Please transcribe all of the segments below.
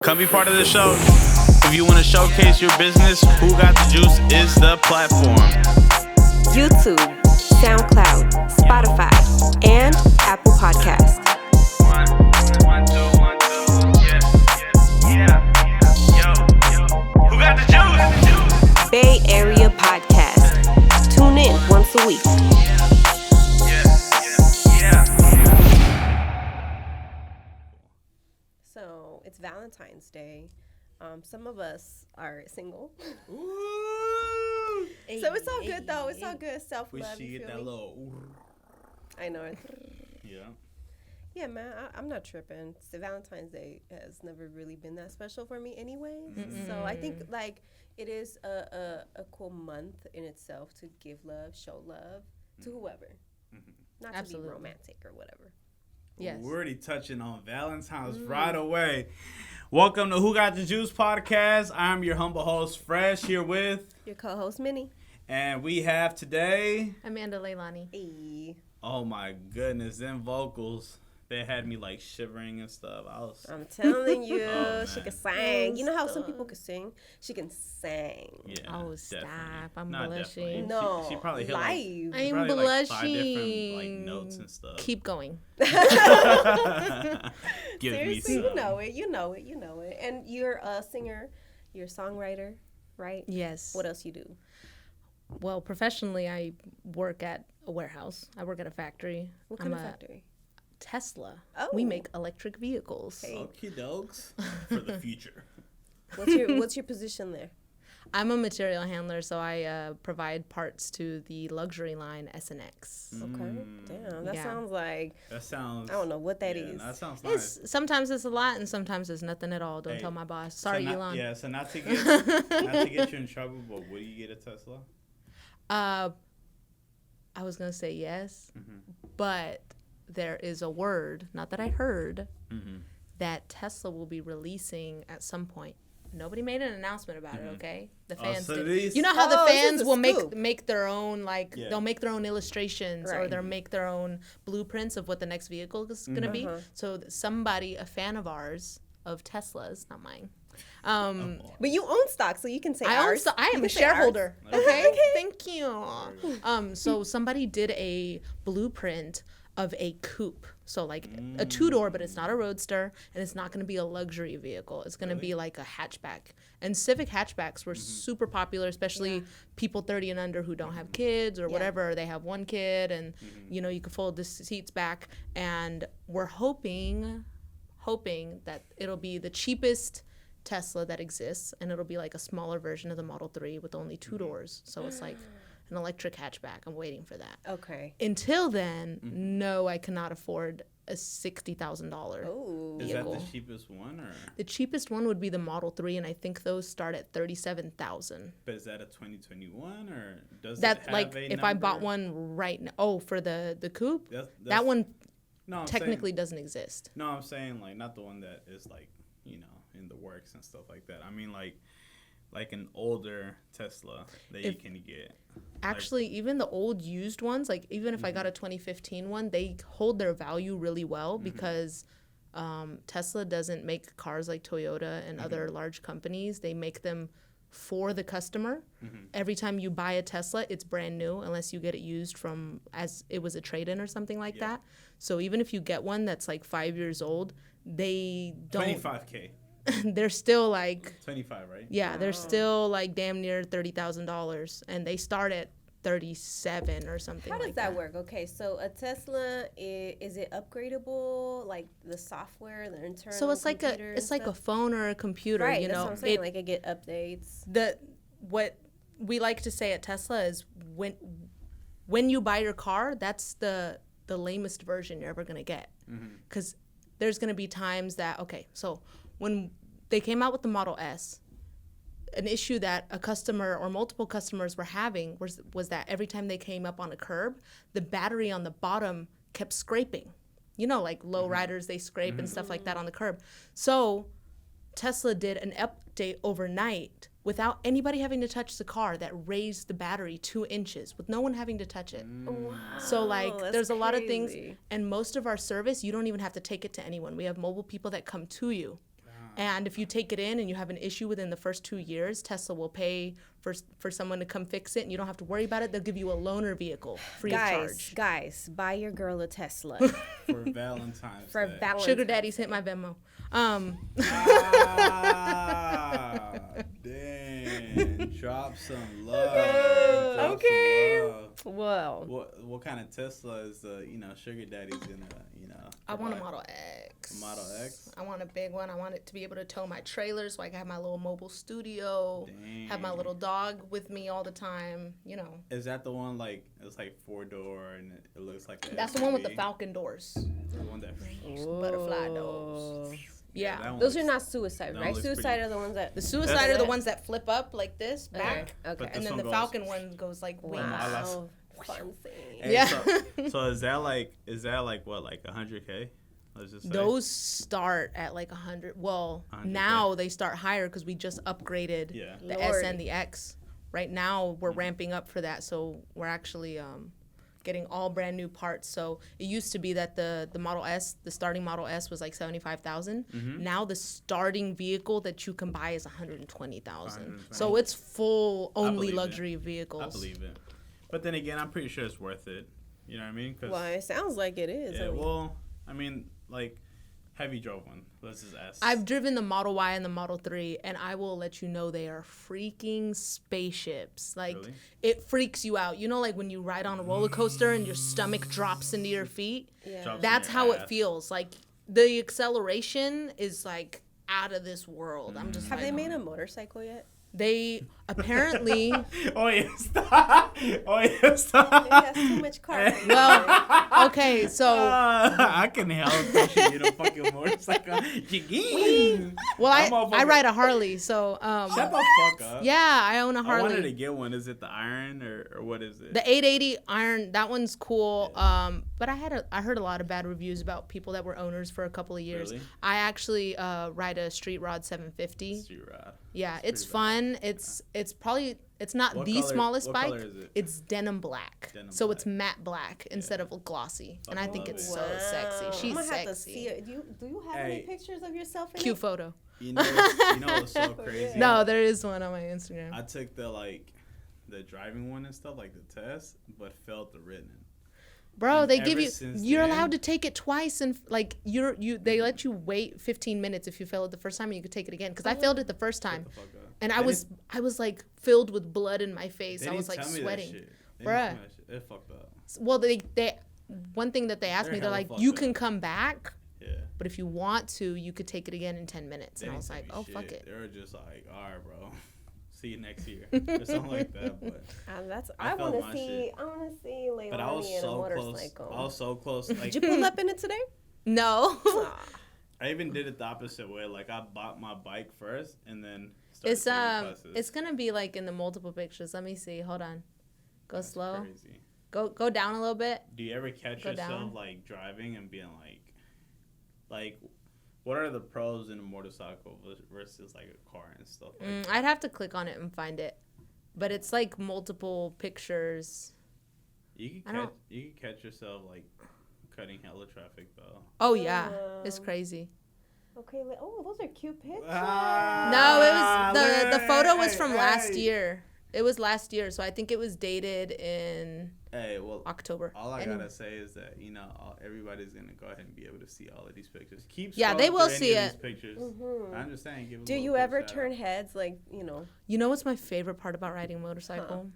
Come be part of the show. If you want to showcase your business, Who Got the Juice is the platform. YouTube, SoundCloud, Spotify, and Apple Podcasts. Who got the juice? Bay Area Podcast. Tune in once a week. So it's Valentine's Day. Some of us are single. Ooh. So it's all good though. It's all good. Self-love. We should get that little. I know. Yeah. Yeah, man, I'm not tripping. So Valentine's Day has never really been that special for me anyway. So I think like it is a cool month in itself to give love, show love to whoever. Not Absolutely. to be romantic or whatever. Yes. We're already touching on Valentine's right away. Welcome to Who Got the Juice podcast. I'm your humble host, Fresh, here with Your co-host, Minnie. and we have today. Amanda Leilani. Hey. Oh my goodness, them vocals. They had me like shivering and stuff. I'm telling you, Oh, she man. can sing. You know how some people can sing? She can sing. Yeah, Oh, definitely. stop. I'm Not blushing. definitely. No, she probably hit like, live. she I'm probably, like, 5 different blushing. like notes and stuff. Keep going. Give Seriously, me you some. know it. You know it. And you're a singer. You're a songwriter, right? Yes. What else you do? Well, professionally, I work at a warehouse. I work at a factory. What kind I'm of a factory? Tesla. Oh. We make electric vehicles. Hey. Okie dokes for the future. What's your position there? I'm a material handler, so I provide parts to the luxury line SNX. Okay. Damn, that Yeah. sounds like That sounds. I don't know what that is. That sounds nice. Sometimes it's a lot, and sometimes it's nothing at all. Don't Hey, tell my boss. Sorry, so Elon. Yeah, so not to get you in trouble, but will you get a Tesla? I was gonna say yes, but there is a word, not that I heard, that Tesla will be releasing at some point. Nobody made an announcement about it, okay? The fans so did. these- You know how Oh, the this is fans a will scoop. make their own, like, Yeah. they'll make their own illustrations or Right. they'll make their own blueprints of what the next vehicle is going to be. So somebody, a fan of ours, of Tesla's, not mine. But you own stock, so you can say ours. I You am can a say ours. shareholder. Okay, thank you. So somebody did a blueprint of a coupe. So like a 2-door, but it's not a roadster, and it's not going to be a luxury vehicle. It's going to be like a hatchback. And Civic hatchbacks were super popular, especially people 30 and under who don't have kids or whatever. They have one kid, and you know you can fold the seats back. And we're hoping that it'll be the cheapest Tesla that exists, and it'll be like a smaller version of the Model 3 with only 2 doors. So it's like an electric hatchback. I'm waiting for that. Okay. Until then, no, I cannot afford a $60,000 Oh. Is that vehicle. the cheapest one, or The cheapest one would be the Model 3, and I think those start at $37,000. but is that a 2021, or does That it have like a if I bought number? one right now. Oh, for the coupe, That's- that one No, I'm technically saying, doesn't exist. no, I'm saying like not the one that is like in the works and stuff like that. I mean like an older Tesla that you can get. Actually, even the old used ones, like even if I got a 2015 one, they hold their value really well because Tesla doesn't make cars like Toyota and other large companies. They make them for the customer. Every time you buy a Tesla, it's brand new unless you get it used from as it was a trade-in or something like that. So even if you get one that's like 5 years old, they don't. 25K, They're still like 25, right? yeah, they're still like damn near $30,000, and they start at 37 or something. How does like that work? Okay, so a Tesla is it upgradable? Like the software, the internal. So it's like computer it's and like a stuff? phone or a computer. Right. You That's know, what I'm saying. Like I get updates. What we like to say at Tesla is when you buy your car, that's the lamest version you're ever gonna get, because there's gonna be times that so when they came out with the Model S, an issue that a customer or multiple customers were having was that every time they came up on a curb, the battery on the bottom kept scraping. You know, like low riders, they scrape and stuff like that on the curb. So Tesla did an update overnight without anybody having to touch the car that raised the battery 2 inches with no one having to touch it. Wow, So like that's there's a lot of things, crazy. and most of our service, you don't even have to take it to anyone. We have mobile people that come to you And if you take it in and you have an issue within the first 2 years, Tesla will pay for someone to come fix it, and you don't have to worry about it. They'll give you a loaner vehicle free of charge. Guys, buy your girl a Tesla. For Valentine's For Day. Valentine's Sugar daddies hit my Venmo. Dang. Drop some love. Drop Okay. some love. Well, What kind of Tesla is the sugar daddy's gonna I want a provide? Model X. A Model X? I want a big one. I want it to be able to tow my trailer so I can have my little mobile studio. Dang. Have my little dog with me all the time. Is that the one it's like 4-door and it looks like a That's the one with the SUV? Falcon doors. The one that Butterfly doors. Yeah. that one those are looks- not suicide, that right? looks Suicide pretty- are the ones that. The Suicide are the ones that flip up like this back. Okay. But And this then one the goes- Falcon one goes like way Wow. more. Fancy. Hey, Yeah. So is that what, like 100K? Let's just say. Those start at like 100. Well, 100K. now they start higher because we just upgraded Yeah. the Lord. S and the X. Right now we're ramping up for that, so we're actually getting all brand new parts. So it used to be that the Model S, the starting Model S was like 75,000. Now the starting vehicle that you can buy is 120,000. So it's full only believe it. luxury vehicles. I believe it. But then again, I'm pretty sure it's worth it. You know what I mean? 'Cause- Well, it sounds like it is. yeah, I mean, well, I mean, like, have you drove one? Let's just ask. I've driven the Model Y and the Model 3, and I will let you know they are freaking spaceships. Like, Really? it freaks you out. Like when you ride on a roller coaster and your stomach drops into your feet? yeah. Drops in That's your how ass. it feels. Like, the acceleration is, like, out of this world. I'm just Have like, they made a motorcycle yet? They apparently... Oh, yeah, stop. Oh, yeah, stop. It has too much carbon. Well, okay, so... I can help appreciate you, the fucking motorcycle. Well, I motherfucker- ride a Harley, so... Shut the fuck up. yeah, I own a I Harley. wanted to get one. Is it the iron or what is it? The 880 iron, that one's cool. But I heard a lot of bad reviews about people that were owners for a couple of years. Really? I actually ride a Street Rod 750. Street rod. Yeah, it's pretty fun. It's probably not What the color- smallest what bike. color is it? It's denim black. Denim so black. it's matte black instead of glossy. And I think love it's it. so sexy. Wow. She's I'm gonna have to sexy. see it. Do you have any Hey. pictures of yourself in Cute it? photo. You know what's so crazy? No, there is one on my Instagram. I took the driving one and stuff, like the test, but failed the written. Bro, And they give ever you since you're then- allowed to take it twice, and they let you wait 15 minutes if you fail it the first time, and you could take it again. Because I failed it the first time, Shut the fuck up. and They I was like filled with blood in my face. They I was didn't like tell me that sweating. shit. They Bruh. didn't tell me that shit. It fucked up. Well, they one thing that they asked They're me, they're hella like, fucked you up. can come back, Yeah. but if you want to, you could take it again in 10 minutes. They And I didn't was tell like, me oh shit. fuck it. They were just like, all right, bro. See you next year. Or something like that. But I felt want my to see. shit. I want to see Leilani but I was in a so close. motorcycle. I was so close. Did Like you pull up in it today? No. I even did it the opposite way. Like I bought my bike first and then started It's taking classes. it's gonna be like in the multiple pictures. Let me see. Hold on. Go That's slow. Crazy. Go down a little bit. Do you ever catch Go yourself down. like driving and being like, what are the pros in a motorcycle versus like a car and stuff like that? I'd have to click on it and find it, but it's like multiple pictures. You I can catch yourself like cutting hella traffic though. Oh yeah, it's crazy. Okay. Those are cute pictures. No, it was the photo was from last hey. year. It was last year, so I think it was dated in Hey, well, October. all I Anyway. gotta say is that everybody's gonna go ahead and be able to see all of these pictures. Keep Yeah, scrolling they will through see any of it. these pictures. Mhm. I'm just saying. Give a Do little you quick ever shout turn out. heads like You know what's my favorite part about riding a motorcycle?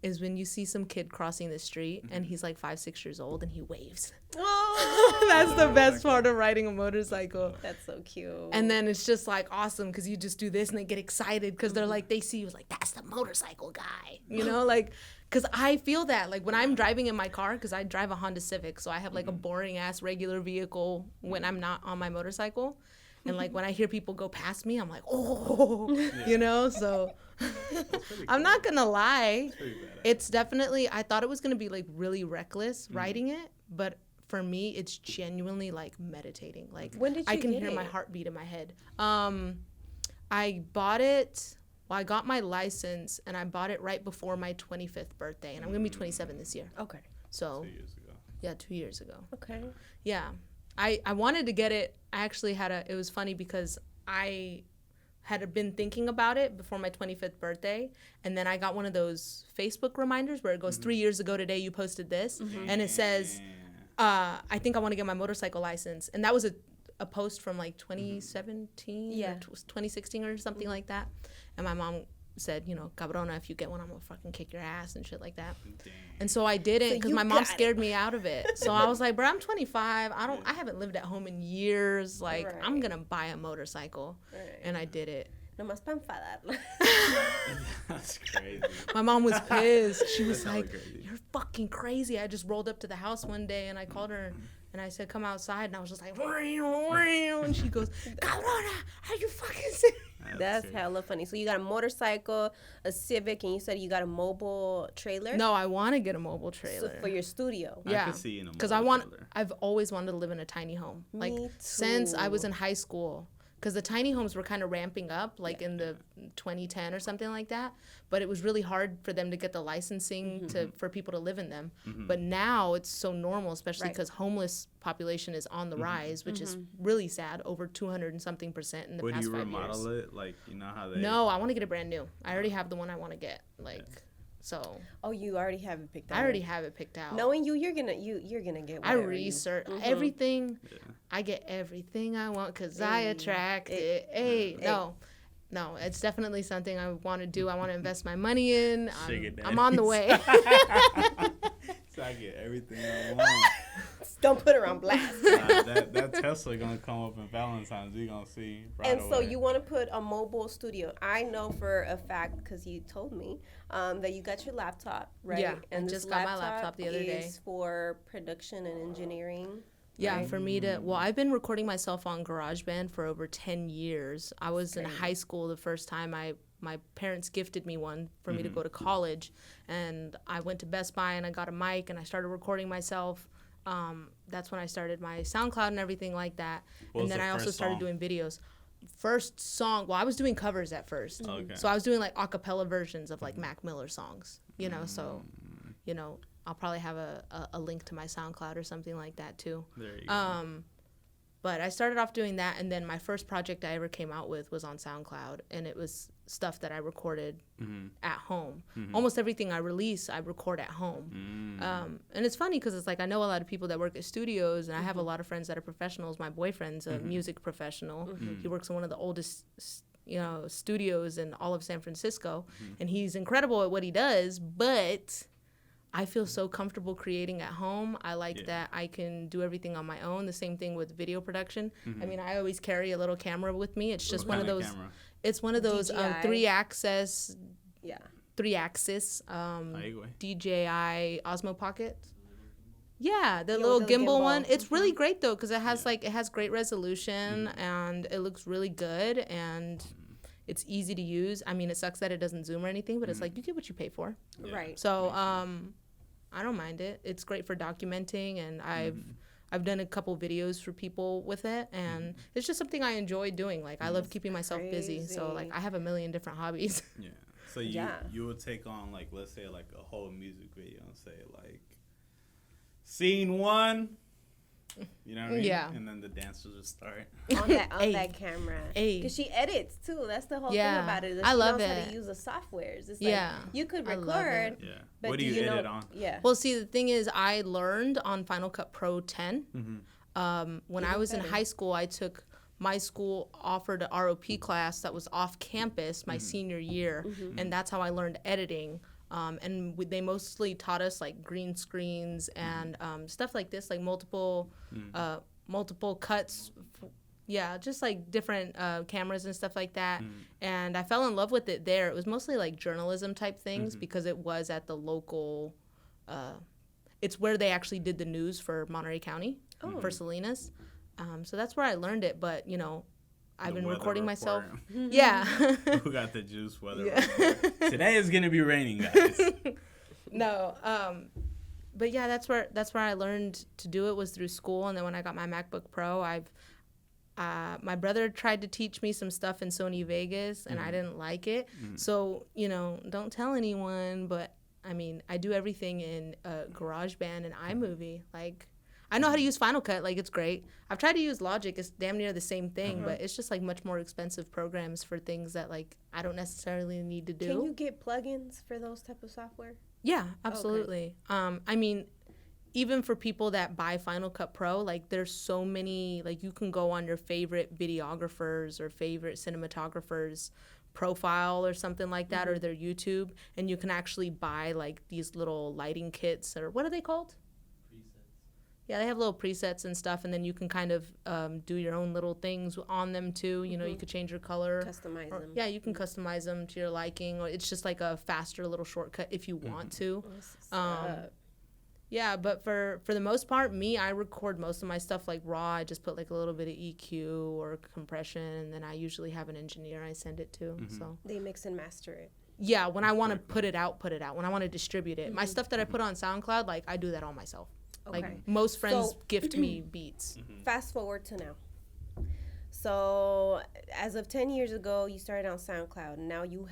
Is when you see some kid crossing the street and he's like 5-6 years old and he waves. Oh, That's the best part of riding a motorcycle. that's so cute. And then it's just like awesome because you just do this and they get excited because they're like, they see you like, that's the motorcycle guy, like, because I feel that like when I'm driving in my car, because I drive a Honda Civic, so I have like a boring ass regular vehicle when I'm not on my motorcycle. And like when I hear people go past me, I'm like, oh, so I'm not going to lie. Pretty badass. It's definitely, I thought it was going to be like really reckless riding it, but for me, it's genuinely like meditating. Like When did I you can get hear my it? heartbeat in my head. I bought it, I got my license and I bought it right before my 25th birthday, and I'm going to be 27 this year. Okay. So 2 years ago. yeah, 2 years ago. Okay. Yeah. I wanted to get it. I actually it was funny because I had been thinking about it before my 25th birthday, and then I got one of those Facebook reminders where it goes 3 years ago today you posted this, and it says, I think I want to get my motorcycle license, and that was a post from like 2017 or 2016 or something like that, and my mom said, you know, cabrona, if you get one, I'm gonna fucking kick your ass and shit like that. Dang. And so I didn't because my mom scared me out of it. So I was like, bro, I'm 25. I haven't lived at home in years. Like, I'm gonna buy a motorcycle, and I did it. Nomás para enfadarla. That's crazy. My mom was pissed. She was like, you're fucking crazy. I just rolled up to the house one day and I called her and I said, come outside. And I was just like, and she goes, cabrona, are you fucking serious? That's hella funny. So you got a motorcycle, a Civic, and you said you got a mobile trailer? No, I want to get a mobile trailer. So for your studio? Yeah. I can see you in a because mobile trailer. I've always wanted to live in a tiny home. Like, Me since I was too. in high school. Because the tiny homes were kind of ramping up, like in the 2010 or something like that. But it was really hard for them to get the licensing for people to live in them. But now it's so normal, especially because homeless population is on the rise, which is really sad, over 200 and something % in the Would past you 5 years. remodel it? Like, you know how they... No, I want to get it brand new. I already have the one I want to get. Like, so Oh, you already have it picked out. I already have it picked out. Knowing you, you're gonna get. I whatever research everything. I get everything I want because I attract it. No, it's definitely something I want to do. I want to invest my money in. I'm on the way. So I get everything I want. Don't put her on blast. That Tesla gonna come up in Valentine's. You gonna see. Right And so away. you want to put a mobile studio. I know for a fact because you told me that you got your laptop, right? Yeah, and I this just got my laptop the other day. Is for production and engineering. Yeah, right? for me to, well, I've been recording myself on GarageBand for over 10 years. I was in high school the first time my parents gifted me one for me to go to college. And I went to Best Buy and I got a mic and I started recording myself. That's when I started my SoundCloud and everything like that. What was And then the I also first started song? doing videos. First song, well, I was doing covers at first. Okay. So I was doing like a cappella versions of like Mac Miller songs, you know, so, you know, I'll probably have a link to my SoundCloud or something like that too. There you go. But I started off doing that, and then my first project I ever came out with was on SoundCloud, and it was stuff that I recorded at home. Almost everything I release, I record at home. And it's funny because it's like I know a lot of people that work at studios, and I have a lot of friends that are professionals. My boyfriend's a music professional. He works in one of the oldest studios in all of San Francisco, and he's incredible at what he does, but I feel so comfortable creating at home. I like that I can do everything on my own. The same thing with video production. I mean, I always carry a little camera with me. It's just one of those. Camera? It's one of those DJI. 3-axis Yeah. 3-axis Ahí, güey. DJI Osmo Pocket. Yeah, the Yeah, little with the gimbal gimbal. one. It's really great though because it has it has great resolution and it looks really good and it's easy to use. I mean, it sucks that it doesn't zoom or anything, but it's like you get what you pay for. Yeah. Right. So I don't mind it. It's great for documenting, and I've done a couple videos for people with it, and it's just something I enjoy doing. Like I love keeping myself busy, so like I have a million different hobbies. Yeah. So you would take on like, let's say like a whole music video and say like scene 1. You know what I mean? Yeah. And then the dancers would start. on that camera. Ay. Because she edits too. That's the whole Yeah. thing about it. Is I she love knows how it. to use the softwares. It's Yeah. like you could I love record. Yeah. But What do you edit on? Yeah. Well, see, the thing is, I learned on Final Cut Pro 10. When I was in high school, my school offered a ROP class that was off campus my senior year, and that's how I learned editing. And they mostly taught us like green screens and stuff like this, like multiple cuts. Just like different cameras and stuff like that. And I fell in love with it there. It was mostly like journalism type things because it was at the local. It's where they actually did the news for Monterey County for Salinas. So that's where I learned it. But you know, I've been recording myself. Yeah. Who got the juice? Weather report. Today is gonna be raining, guys. No. But yeah, that's where I learned to do it was through school, and then when I got my MacBook Pro, my brother tried to teach me some stuff in Sony Vegas, and I didn't like it. So you know, don't tell anyone. But I mean, I do everything in GarageBand and iMovie. Like, I know how to use Final Cut. Like, it's great. I've tried to use Logic. It's damn near the same thing, but it's just like much more expensive programs for things that like I don't necessarily need to do. Can you get plugins for those type of software? Yeah, absolutely. Okay. I mean, even for people that buy Final Cut Pro, like there's so many, like you can go on your favorite videographers or favorite cinematographers profile or something like that, or their YouTube, and you can actually buy like these little lighting kits, or what are they called? Yeah, they have little presets and stuff, and then you can kind of do your own little things on them too. You know, you could change your color. Customize them. Yeah, you can customize them to your liking, or it's just like a faster little shortcut if you want to. Yeah, but for the most part, I record most of my stuff like raw. I just put like a little bit of EQ or compression, and then I usually have an engineer I send it to. So they mix and master it. Yeah, when I want to put it out. When I want to distribute it. My stuff that I put on SoundCloud, like I do that all myself. Okay. Like most friends gift me beats. Fast forward to now. So as of 10 years ago, you started on SoundCloud. Now do you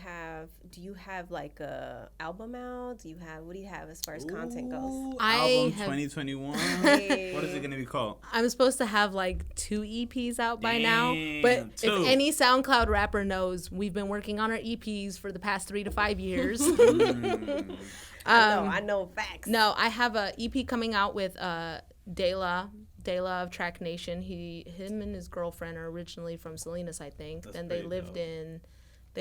have like a album out? What do you have as far as content goes? Album 2021. Hey. What is it going to be called? I'm supposed to have like 2 EPs out by now. But if any SoundCloud rapper knows, we've been working on our EPs for the past 3 to 5 years. I know facts. No, I have a EP coming out with Dela of Track Nation. Him and his girlfriend are originally from Salinas, I think. That's and they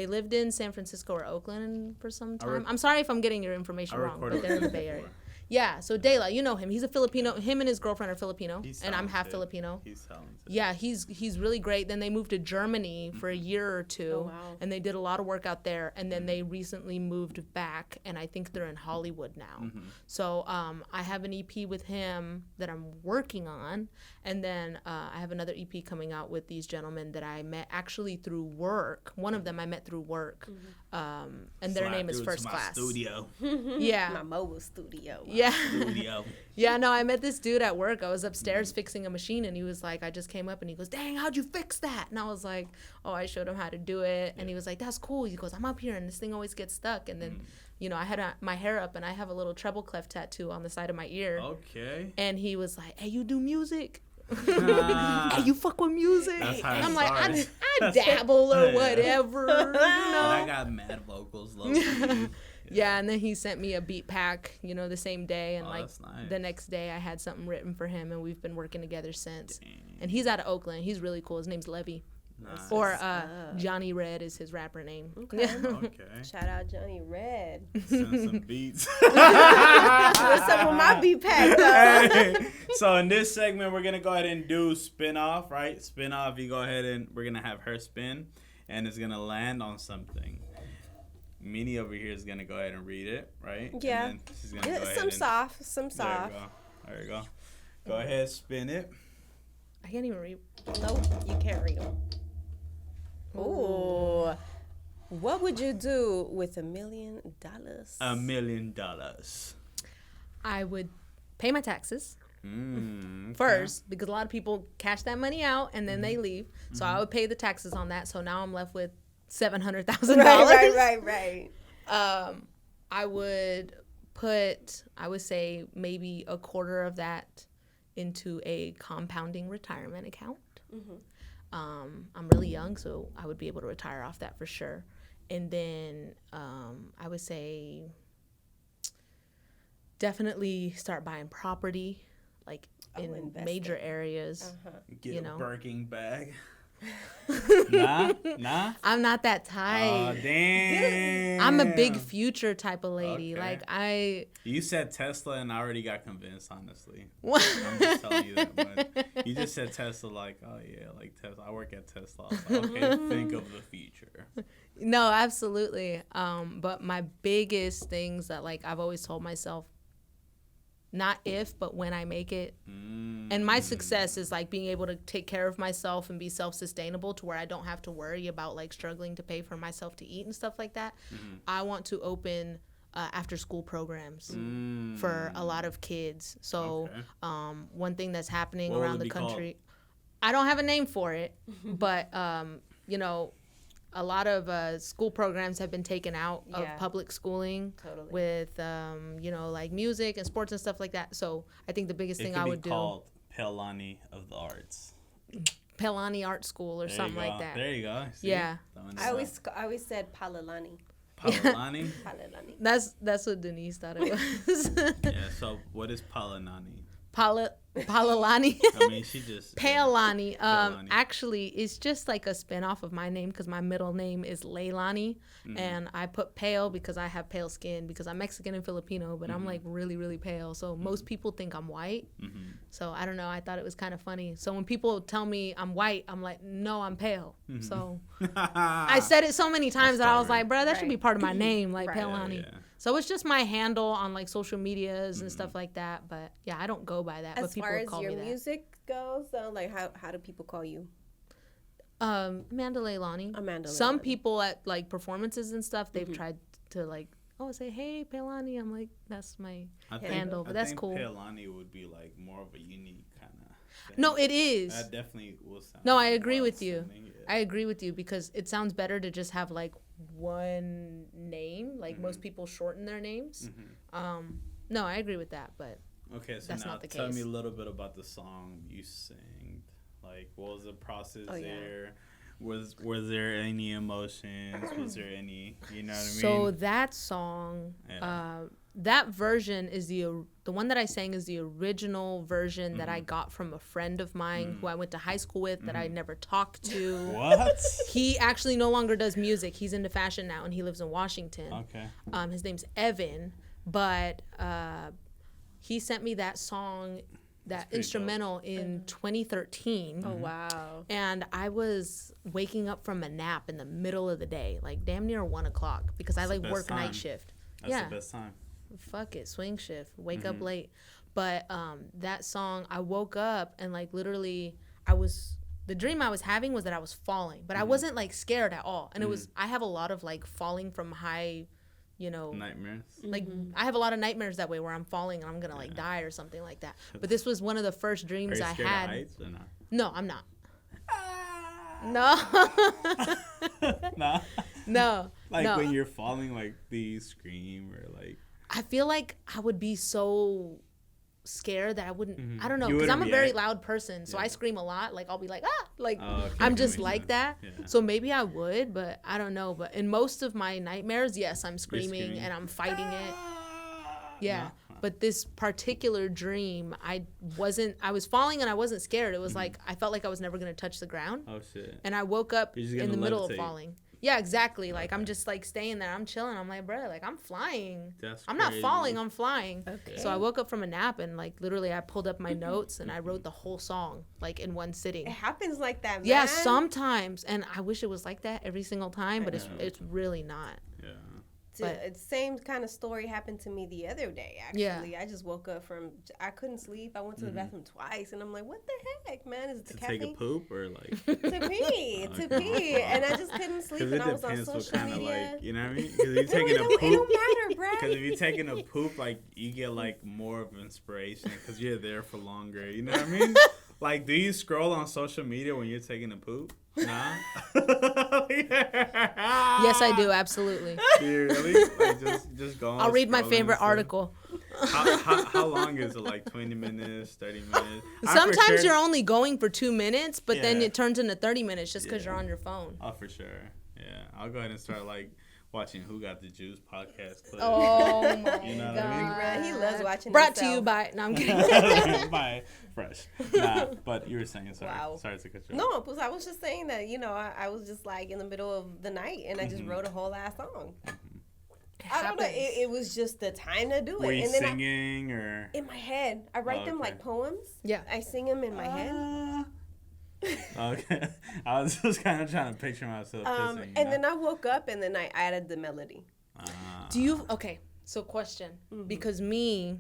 lived in San Francisco or Oakland for some time. I'm sorry if I'm getting your information wrong, but they're in the Bay Area. Yeah, so Dela, you know him. He's a Filipino. Him and his girlfriend are Filipino, and I'm half Filipino. He's talented. Yeah, he's really great. Then they moved to Germany for a year or two, and they did a lot of work out there. And then they recently moved back, and I think they're in Hollywood now. So I have an EP with him that I'm working on, and then I have another EP coming out with these gentlemen that I met actually through work. One of them I met through work, and their name is First Class. Studio. Yeah, my mobile studio. Yeah. Studio. Yeah, no, I met this dude at work. I was upstairs fixing a machine, and he was like, I just came up, and he goes, dang, how'd you fix that? And I was like, oh, I showed him how to do it. And he was like, that's cool. He goes, I'm up here, and this thing always gets stuck. And then, you know, I had my hair up, and I have a little treble clef tattoo on the side of my ear. Okay. And he was like, hey, you do music? Hey, you fuck with music? And I'm like, I dabble or whatever. You know? But I got mad vocals, low key. Yeah, and then he sent me a beat pack, you know, the same day. And nice. The next day I had something written for him, and we've been working together since. Dang. And he's out of Oakland. He's really cool. His name's Levy. Nice. Or Johnny Red is his rapper name. Okay. Okay. Shout out Johnny Red. Send some beats. What's up with my beat pack, though? Hey, so in this segment, we're going to go ahead and do spin-off, right? Spin-off, you go ahead and we're going to have her spin, and it's going to land on something. Minnie over here is going to go ahead and read it, right? Yeah. And she's gonna go ahead some soft. There you go. Go ahead, spin it. I can't even read. Nope, you can't read them. Ooh. What would you do with $1 million? $1 million. I would pay my taxes okay. first, because a lot of people cash that money out and then they leave. So I would pay the taxes on that. So now I'm left with $700,000. Right. I would put, I would say maybe a quarter of that into a compounding retirement account. I'm really young, so I would be able to retire off that for sure. And then I would say definitely start buying property, like in major areas. Get a Birkin bag. Nah. I'm not that type. Oh, damn. I'm a big future type of lady. Okay. Like You said Tesla, and I already got convinced. Honestly, What? I'm just telling you that much. You just said Tesla, like, oh yeah, like Tesla. I work at Tesla. I was like, okay, think of the future. No, absolutely. But my biggest things that like I've always told myself, not if, but when I make it. And my success is like being able to take care of myself and be self-sustainable to where I don't have to worry about like struggling to pay for myself to eat and stuff like that. I want to open after-school programs for a lot of kids. So one thing that's happening around the country, I don't have a name for it, but you know, a lot of school programs have been taken out of Yeah. public schooling Totally. with, you know, like music and sports and stuff like that. So I think the biggest It thing could I be would do, called Leilani of the arts. Pelani Art School or There you something go. like that. There you go. See? Yeah. Throwing I it always said Palalani. out. Leilani? Palalani. That's what Denise thought it was. Yeah, so what is Leilani? Palalani. I mean, she just... Paolani. Paolani. Actually, it's just like a spinoff of my name because my middle name is Leilani, and I put pale because I have pale skin because I'm Mexican and Filipino, but I'm like really, really pale. So most people think I'm white. So I don't know. I thought it was kind of funny. So when people tell me I'm white, I'm like, no, I'm pale. So I said it so many times that I was like, bro, that should be Right. part of my name, like Right. Paolani. Yeah. So it's just my handle on like social medias and stuff like that. But yeah, I don't go by that. but As people far as call your me that. music goes, though, like how do people call you? Amanda Leilani. Amanda Some Leilani. people at like performances and stuff, they've tried to like, oh, say, hey, Leilani. I'm like, that's my handle, but that's cool. Leilani would be like more of a unique kind of thing. No, it is. That definitely will sound... No, I agree more with you. outstanding, yeah. I agree with you because it sounds better to just have like one name. Like most people shorten their names. No, I agree with that, but Okay, so That's now not the tell case. me a little bit about the song you sang. Like, what was the process Oh, yeah. there? Was there any emotions? Was there any, you know what I mean? so that song, Yeah. that version is the one that I sang is the original version that I got from a friend of mine who I went to high school with that I never talked to. What? He actually no longer does music. He's into fashion now, and he lives in Washington. Okay. His name's Evan, but he sent me that song, that pretty instrumental in 2013. Oh wow. And I was waking up from a nap in the middle of the day, like damn near 1 o'clock, because I That's the like best work time. night shift. That's yeah, the best time. fuck it, swing shift, wake up late. But that song, I woke up and like literally, the dream I was having was that I was falling, but I wasn't like scared at all. And it was, I have a lot of like falling from high, you know, Nightmares. like I have a lot of nightmares that way where I'm falling and I'm gonna like die or something like that. But this was one of the first Are dreams you I scared had. of heights or not? No, I'm not. No. Nah. No. Like no. when you're falling, like, do you scream or like... I feel like I would be so scared that I wouldn't. I don't know, You because I'm a wouldn't very react. loud person, so I scream a lot. Like I'll be like like Oh, okay, I'm that just makes like sense. that. Yeah. So maybe I would, but I don't know. But in most of my nightmares, yes, I'm screaming screaming. and I'm fighting it. Ah! Yeah. No? But this particular dream, I was falling and I wasn't scared. It was like I felt like I was never gonna touch the ground, Oh, shit. and I woke up You're just in gonna the middle of levitate. falling. Yeah, exactly. Like I'm just like staying there. I'm chilling. I'm like, bro, like I'm flying. That's I'm not crazy. falling. I'm flying. Okay. So I woke up from a nap and like literally I pulled up my notes and I wrote the whole song like in one sitting. It happens like that, man. Yeah, sometimes, and I wish it was like that every single time, but know. it's really not. Yeah. but- Same kind of story happened to me the other day. Actually, I just woke up from. I couldn't sleep. I went to the bathroom twice, and I'm like, "What the heck, man? Is it the To caffeine?" take a poop or like... To pee, to pee, and I just couldn't sleep, Because and it I was on depends what social kind of media. like, you know what I mean? Because if you're No, taking a it poop... don't matter, bro. Because if you're taking a poop, like, you get, like, more of inspiration because you're there for longer. You know what I mean? Like, do you scroll on social media when you're taking a poop? Nah? Yes, I do, absolutely. Do you really? Like, just go on I'll read my scrolling favorite and stuff? article. How long is it? Like 20 minutes, 30 minutes? I for Sometimes sure- you're only going for 2 minutes, but then Yeah. it turns into 30 minutes just because Yeah. you're on your phone. Oh, for sure. Yeah. I'll go ahead and start, like, watching Who Got the Juice podcast clips. Oh my You know what I mean? Bruh, he loves watching. Brought to you himself. by. No, I'm kidding. Bye. Fresh. Nah, but you were saying, sorry. Wow. Sorry to cut you off. No, because I was just saying that I was just like in the middle of the night, and I just wrote a whole ass song. I don't know. happens. It was just the time to do it. Were you and then singing or? in my head, I write them okay. like poems. Yeah. I sing them in my head. Okay. I was just kind of trying to picture myself pissing. And then I woke up, and then I added the melody. Do you okay? So question, because me,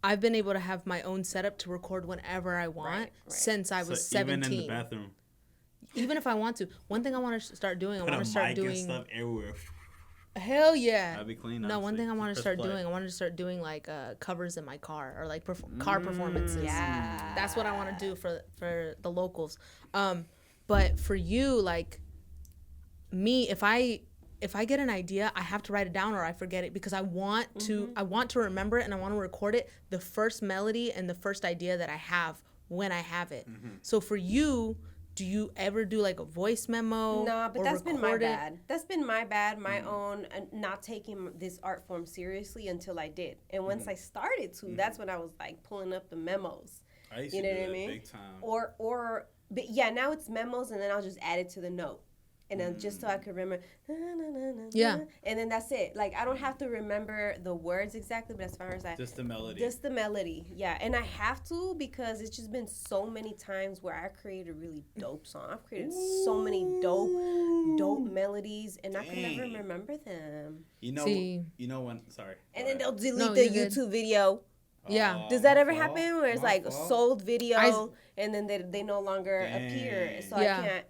I've been able to have my own setup to record whenever I want Right. since I was so 17. even in the bathroom, Even if I want to. One thing I want to start doing, I put a want to start mic and doing. stuff everywhere. Hell yeah. That'd be clean. No, one honestly. thing I want to Just start press play. doing, I wanted to start doing like covers in my car or like car performances. Yeah. That's what I want to do for the locals. But for you, like, me, if I get an idea, I have to write it down or I forget it because I want to remember it and I want to record it, the first melody and the first idea that I have when I have it. So for you, do you ever do like a voice memo? No, but that's been my record it? bad. That's been my bad, my own not taking this art form seriously until I did. And once I started to, that's when I was like pulling up the memos. I used You to know do what I that mean? big time. But yeah, now it's memos and then I'll just add it to the note. And then just so I could remember, Yeah. and then that's it. Like I don't have to remember the words exactly, but as far as Just the melody. just the melody, yeah. And I have to because it's just been so many times where I created a really dope song. I've created so many dope melodies, and I can never Dang. remember them. You know, See. you know when? Sorry. And then they'll delete No, the you're good. YouTube video. Yeah. Oh, Does that my ever fault. happen where it's My like fault. sold video I- and then they no longer appear, Dang. so Yeah. I can't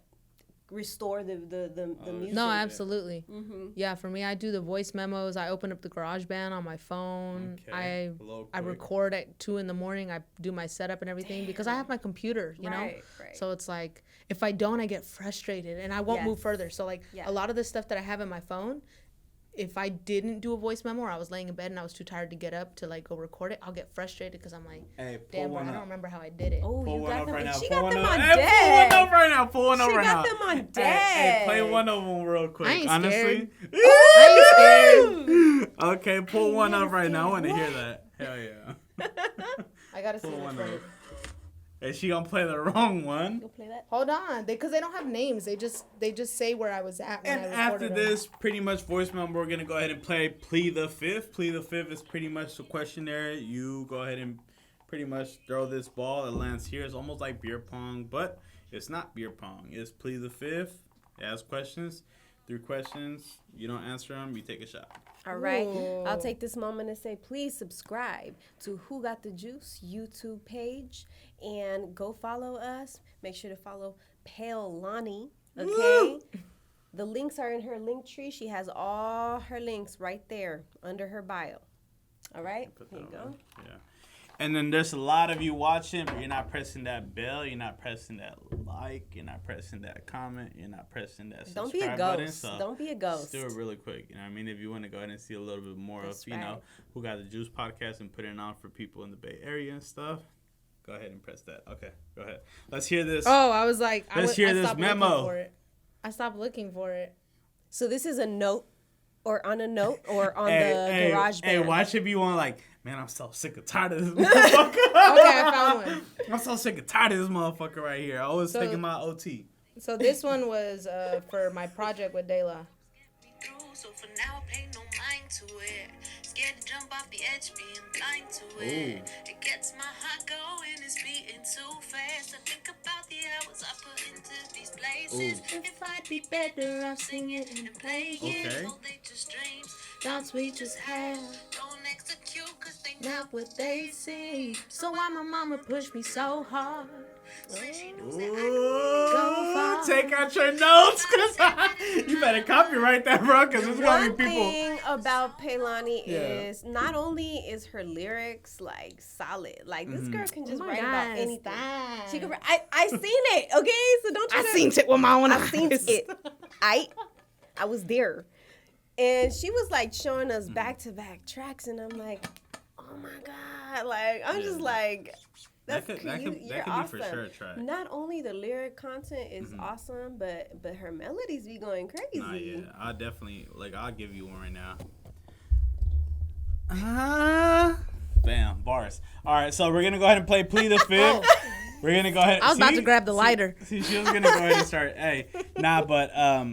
restore the music. No, absolutely. Mm-hmm. Yeah, for me, I do the voice memos. I open up the GarageBand on my phone. Okay. I record at 2 a.m. I do my setup and everything because I have my computer, you know? Right. So it's like, if I don't, I get frustrated and I won't move Yes. further. So like Yeah. a lot of the stuff that I have in my phone, if I didn't do a voice memo or I was laying in bed and I was too tired to get up to like go record it, I'll get frustrated because I'm like, Hey, pull damn, bro, one I don't up. remember how I did it. Oh, Pull you one got up them. right now. She Pull got one them up. on Hey, deck. pull one up right now. Pull one up She right got now. them on Hey, deck. play one of them real quick. I ain't Honestly. I Okay, pull one up right now. I want to hear What? that. Hell yeah. I gotta see Pull which one one. up. Is she gonna play the wrong one? Go play that. Hold on, because they don't have names. They just say where I was at when And I after recorded them. this, pretty much voicemail, we're gonna go ahead and play Plea the Fifth. Plea the Fifth is pretty much the questionnaire. You go ahead and pretty much throw this ball. It lands here. It's almost like beer pong, but it's not beer pong. It's Plea the Fifth. Ask questions. 3 questions. You don't answer them, you take a shot. All right. Ooh. I'll take this moment and say, please subscribe to Who Got the Juice YouTube page and go follow us. Make sure to follow Leilani. Okay. Woo! The links are in her link tree. She has all her links right there under her bio. All right. Put Here you that go. on. Yeah. And then there's a lot of you watching, but you're not pressing that bell. You're not pressing that like. You're not pressing that comment. You're not pressing that Don't subscribe be a button. ghost. So Don't be a ghost. let's do it really quick. You know what I mean? If you want to go ahead and see a little bit more That's of, you know, right. Who Got the Juice podcast and put it on for people in the Bay Area and stuff, go ahead and press that. Okay, go ahead. Let's hear this. Oh, I was like, Let's hear this stopped memo. looking for it. I stopped looking for it. So this is a note or on a note or on the garage Hey, band. watch if you want, like, man, I'm so sick and tired of this motherfucker. Okay, I found one. I'm so sick and tired of this motherfucker right here. I was So- taking my OT. So this one was for my project with Dayla. So for now, I pay no mind to it. Scared to jump off the edge, being blind to it. Ooh. It gets my heart going, it's beating too fast. I think about the hours I put into these places. If I'd be better off singing and playing, Okay. oh, they just dreams. Thoughts we just had, Don't execute, cause they not what they see. So why my mama pushed me so hard? say she knows that Ooh, far. take out your notes, cause you better copyright that, bro, cause there's gonna One be people. thing about Leilani Yeah. is not only is her lyrics like solid, like this girl can just Oh my write God, about anything. stop. She could. I seen it. Okay, so don't try I to. seen it with my own I eyes. seen it. I was there, and she was like showing us back to back tracks, and I'm like, oh my god, like I'm just like. That That's could you're be awesome. for sure a track. Not only the lyric content is awesome, but her melodies be going crazy. Nah, yeah, I definitely I'll give you one right now. Bam, bars. All right, so we're gonna go ahead and play Plea the Fifth. We're gonna go ahead. I was about to grab the lighter. See, she was gonna go ahead and start. Hey, nah, but let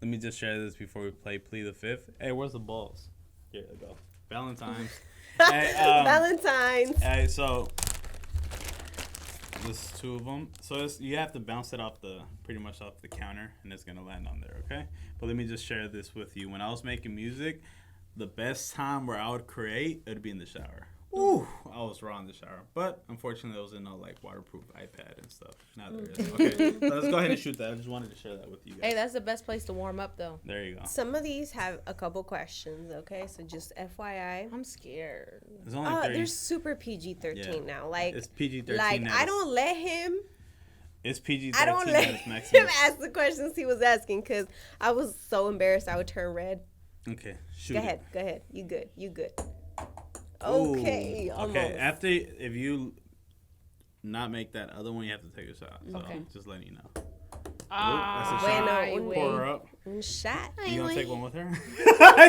me just share this before we play Plea the Fifth. Hey, where's the balls? Here we go. Valentine's. Hey, Valentine's. Hey, so this is 2 of them. So you have to bounce it pretty much off the counter, and it's gonna land on there, okay? But let me just share this with you. When I was making music, the best time where I would create, it would be in the shower. Ooh, I was raw in the shower, but unfortunately, there was no waterproof iPad and stuff. Now there is. Okay, so let's go ahead and shoot that. I just wanted to share that with you guys. Hey, that's the best place to warm up, though. There you go. Some of these have a couple questions, okay? So just FYI. I'm scared. There's only 3. They're super PG-13 Yeah. now. Like It's PG-13 Like now. I don't let him It's PG-13. I don't let That's him maximum. ask the questions he was asking because I was so embarrassed I would turn red. Okay, shoot Go it. ahead. Go ahead. You good. You good. Ooh. Okay. Almost. Okay, after, if you not make that other one, you have to take a shot. So, Okay. just letting you know. Ah, that's a shot. Bueno, Pour her up. Shot. You gonna take one with her?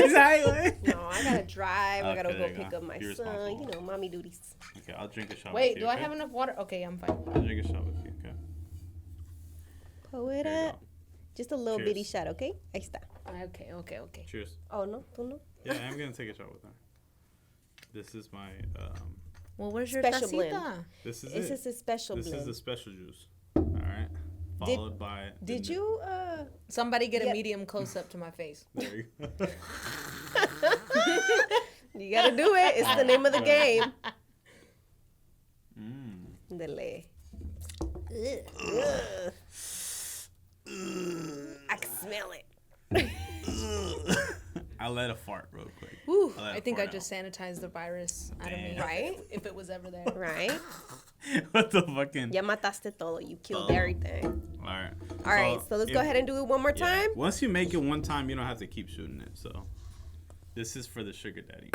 Exactly. No, I gotta drive. I gotta Okay, go there you pick go. up my Be son. responsible. You know, mommy duties. Okay, I'll drink a shot Wait, with you. do I okay? have enough water? Okay, I'm fine. I'll drink a shot with you, okay? Pull it Here you up. Just a little Cheers. bitty shot, okay? Ahí está. Okay. Cheers. Oh, no? ¿Tú no? Yeah, I'm gonna take a shot with her. This is my, Well, where's your Special tacita? blend. this is This it. is a special This blend. is the special juice. Alright? Followed by... Did you, Somebody get a Yep. medium close up to my face. There you go. you gotta do it. It's the name of the game. Mm. Dele. Ugh. I can smell it. I let a fart real quick. Whew, I let I it think I fart just sanitized the virus out of me. Damn. Right? If it was ever there. Right? What the fucking... Ya mataste todo. You killed Oh. everything. Alright. All right, so let's go ahead and do it one more Yeah. time. Once you make it one time, you don't have to keep shooting it. So, this is for the sugar daddy.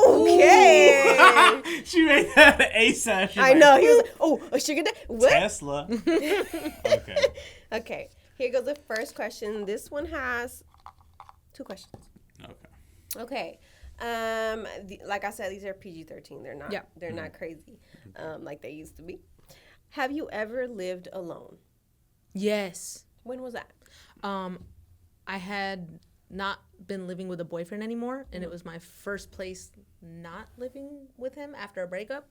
Okay. She made that ASAP. She's I like, know. He was like, oh, a sugar daddy? What? Tesla. Okay. Okay. Here goes the first question. This one has 2 questions. Okay. Okay. Like I said, these are PG-13. They're not. Yeah. They're not crazy, like they used to be. Have you ever lived alone? Yes. When was that? I had not been living with a boyfriend anymore, and it was my first place not living with him after a breakup.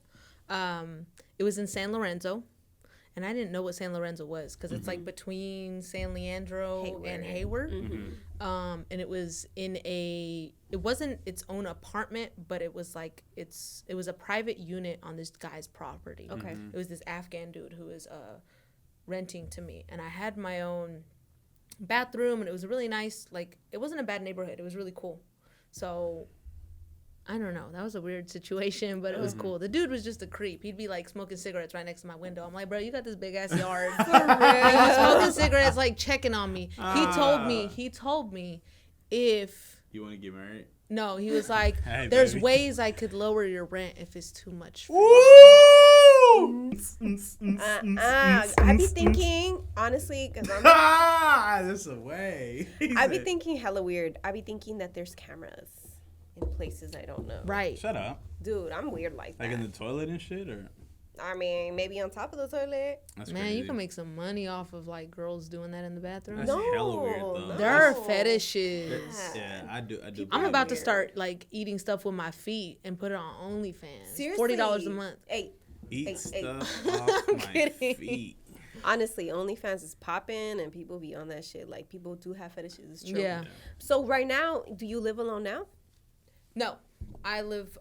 It was in San Lorenzo, and I didn't know what San Lorenzo was because it's like between San Leandro and Hayward. And it was it wasn't its own apartment, but it was like it was a private unit on this guy's property. Okay. It was this Afghan dude who was renting to me, and I had my own bathroom, and it was really nice. Like, it wasn't a bad neighborhood. It was really cool. So I don't know. That was a weird situation, but it was cool. The dude was just a creep. He'd be like smoking cigarettes right next to my window. I'm like, bro, you got this big ass yard. And he's smoking cigarettes, like checking on me. He told me if You want to get married? no, he was like, Hey, there's baby. ways I could lower your rent if it's too much. For Woo! I be thinking, honestly, because That's a way. I be thinking hella weird. I be thinking that there's cameras in places I don't know. Right. Shut up. Dude, I'm weird like that. Like in the toilet and shit, or I mean, maybe on top of the toilet. that's Man, crazy. you can make some money off of like girls doing that in the bathroom. That's No, hella weird though. no. There are No. fetishes. Yeah, I do. I'm about to weird. start like eating stuff with my feet and put it on OnlyFans. Seriously. $40 a month. Hey, eat Hey, stuff hey. off I'm my kidding. feet. honestly, OnlyFans is popping and people be on that shit. Like, people do have fetishes. It's true. Yeah. So right now, do you live alone now? No, I live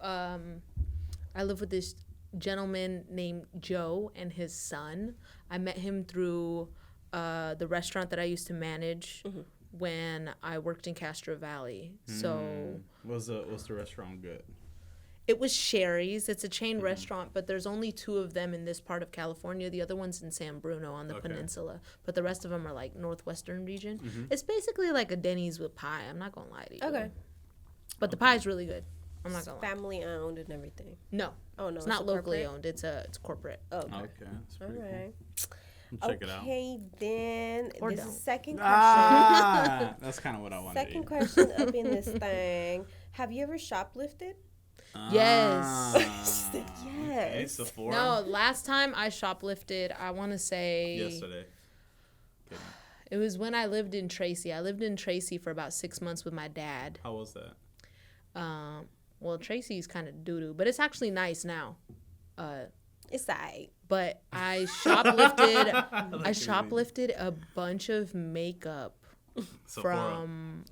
with this gentleman named Joe and his son. I met him through the restaurant that I used to manage when I worked in Castro Valley. So Was the restaurant good? it was Sherry's. It's a chain restaurant, but there's only 2 of them in this part of California. The other one's in San Bruno on the peninsula, but the rest of them are like northwestern region. It's basically like a Denny's with pie. I'm not gonna lie to you. Okay. But the pie's really good. I'm not gonna lie. Family owned and everything. No, Oh, no. it's not a locally corporate? owned. It's corporate. Oh, okay. Okay, that's All pretty right. cool. Check it out. Okay, then Or this don't. is second question. Ah, that's kind of what I wanted. Second question up in this thing. Have you ever shoplifted? Yes. She said Okay, yes. Sephora. No, last time I shoplifted, I want to say Yesterday. Kidding. it was when I lived in Tracy. I lived in Tracy for about 6 months with my dad. How was that? Well, Tracy's kind of doo-doo, but it's actually nice now. It's alright. But I shoplifted. I shoplifted a bunch of makeup Sephora. from.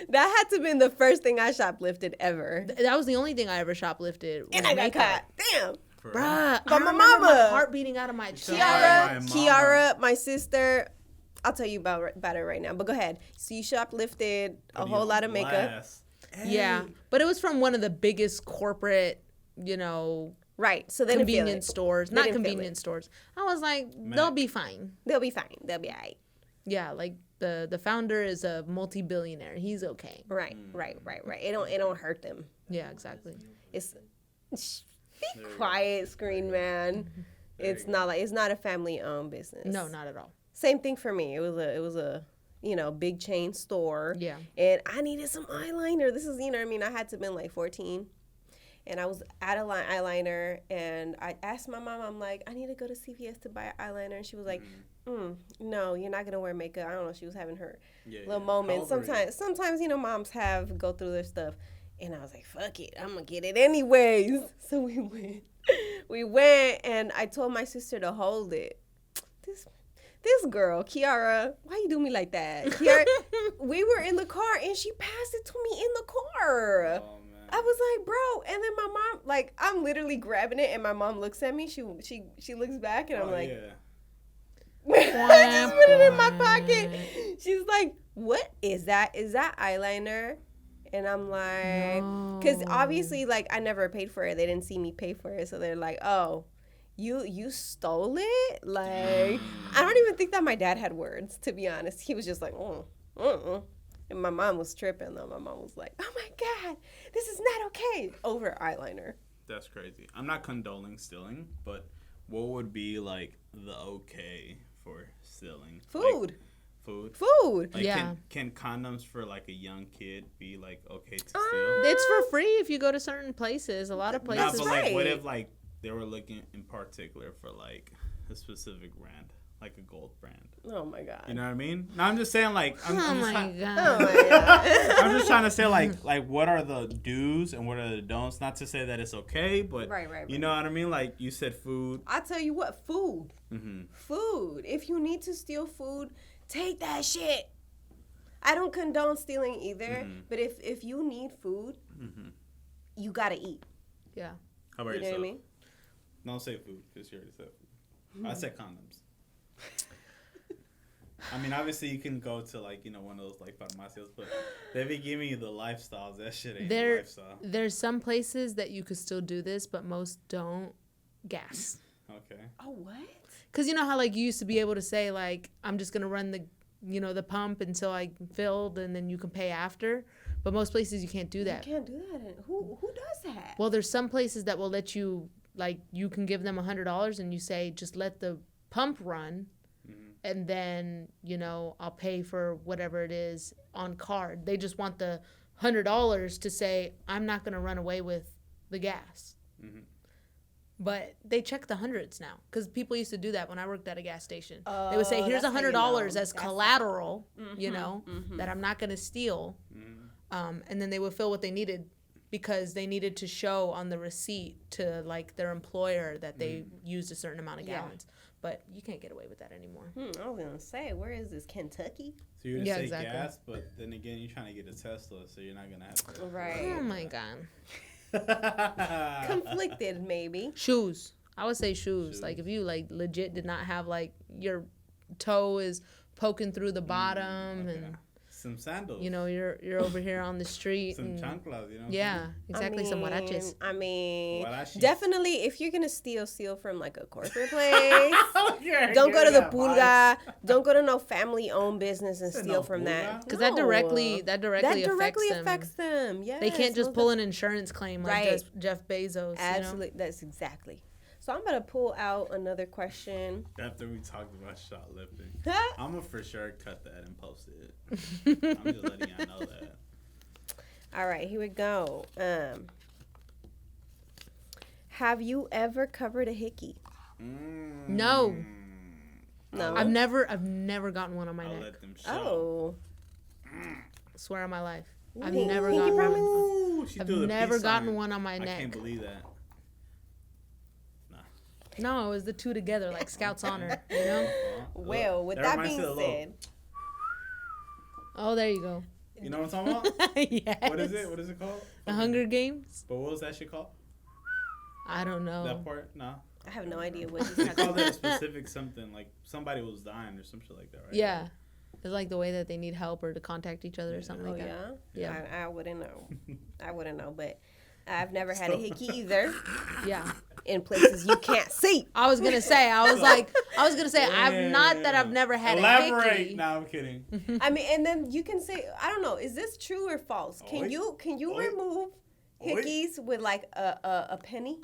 That had to have been the first thing I shoplifted ever. That was the only thing I ever shoplifted. Was And I got makeup. caught. Damn. For real? Bruh, But I my remember mama. my heart beating out of my chest. My mama. Kiara, my sister. I'll tell you about it right now. But go ahead. So you shoplifted a Put you whole on lot of makeup. blast. Yeah, but it was from one of the biggest corporate, Right. So they didn't feel convenience it. stores, They not didn't feel convenience stores. I was like, they'll be fine. They'll be fine. They'll be all right. Yeah, like the founder is a multi-billionaire. He's okay. Right. It don't hurt them. Yeah, exactly. It's be quiet, Screen Man. It's not a family owned business. No, not at all. Same thing for me. It was a big chain store. Yeah. And I needed some eyeliner. This is I had to been like 14. And I was out of eyeliner, and I asked my mom, I'm like, I need to go to CVS to buy eyeliner. And she was like, no, you're not going to wear makeup. I don't know. She was having her little moment. Sometimes, moms go through their stuff. And I was like, fuck it. I'm going to get it anyways. So we went, and I told my sister to hold it. This girl, Kiara, why you do me like that? Kiara, we were in the car, and she passed it to me in the car. Oh, man. I was like, bro, and then my mom, like, I'm literally grabbing it, and my mom looks at me. She looks back, and I'm like, I just put it in my pocket. She's like, what is that? Is that eyeliner? And I'm like, because obviously, like, I never paid for it. They didn't see me pay for it, so they're like, oh, you stole it? Like, I don't even think that my dad had words, to be honest. He was just like, And my mom was tripping, though. My mom was like, oh, my God, this is not okay, over eyeliner. That's crazy. I'm not condoning stealing, but what would be, like, the okay for stealing? Food. Like, food? Food. Like, Yeah. Can condoms for, like, a young kid be, like, okay to steal? It's for free if you go to certain places. A lot of places. Nah, but, right. like, what if, like, they were looking in particular for, like, a specific brand? Like a gold brand. Oh, my God. You know what I mean? No, I'm just saying, like, I'm Oh, just my God. I'm just trying to say, like, what are the do's and what are the don'ts? Not to say that it's okay, but Right. you know what I mean? Like, you said food. I tell you what, food. Mm-hmm. Food. If you need to steal food, take that shit. I don't condone stealing either, but if you need food, you gotta eat. Yeah. How about You know yourself? what I mean? Don't say food, because you already said food. I said condoms. I mean, obviously, you can go to, like, one of those, like, farmacias, but they be giving you the lifestyles. That shit ain't a lifestyle. There's some places that you could still do this, but most don't. Gas. Okay. Oh, what? Because you know how, like, you used to be able to say, like, I'm just going to run the pump until I filled, and then you can pay after. But most places you can't do that. You can't do that. Who does that? Well, there's some places that will let you, like, you can give them $100 and you say, just let the pump run. And then, I'll pay for whatever it is on card. They just want the $100 to say, I'm not going to run away with the gas. Mm-hmm. But they check the hundreds now, because people used to do that when I worked at a gas station. They would say, here's $100 as collateral, that I'm not going to steal. And then they would fill what they needed, because they needed to show on the receipt to, like, their employer that they used a certain amount of gallons. But you can't get away with that anymore. I was going to say, where is this, Kentucky? So you're going to say gas, but then again, you're trying to get a Tesla, so you're not going to have to. Right. Oh, my God. Conflicted, maybe. Shoes. I would say shoes. Like, if you, like, legit did not have, like, your toe is poking through the bottom and... Some sandals. You're over here on the street. Some chanclas, Yeah, exactly. Some huaraches. Huaraches. Definitely, if you're going to steal from, like, a corporate place. Don't go to the pulga. Don't go to no family-owned business and steal from that. Because that directly affects them. Yes. They can't just pull an insurance claim like Jeff Bezos. Absolutely. That's exactly. So I'm going to pull out another question. After we talked about shoplifting, I'm going to for sure cut that and post it. I'm just letting y'all know that. All right, here we go. Have you ever covered a hickey? No. No. I've never gotten one on my neck. Let them show. Swear on my life. I've Pinky never gotten promise? one. I've never gotten one on my neck. I can't believe that. No, it was the two together, like Scout's honor, Well, with that being said. Oh, there you go. You know what I'm talking about? Yes. What is it? What is it called? The Hunger Games? But what was that shit called? I don't know. That part? No. I have no idea what he's They talking called it a about. specific something, like somebody was dying or some shit like that, right? Yeah. It's like the way that they need help or to contact each other or something like that. Yeah? I wouldn't know. But I've never had a hickey either. Yeah. In places you can't see. I was gonna say, I've not that I've never had a hickey. Elaborate. No, I'm kidding. I mean, and then you can say, I don't know, is this true or false? Can you remove hickeys with like a penny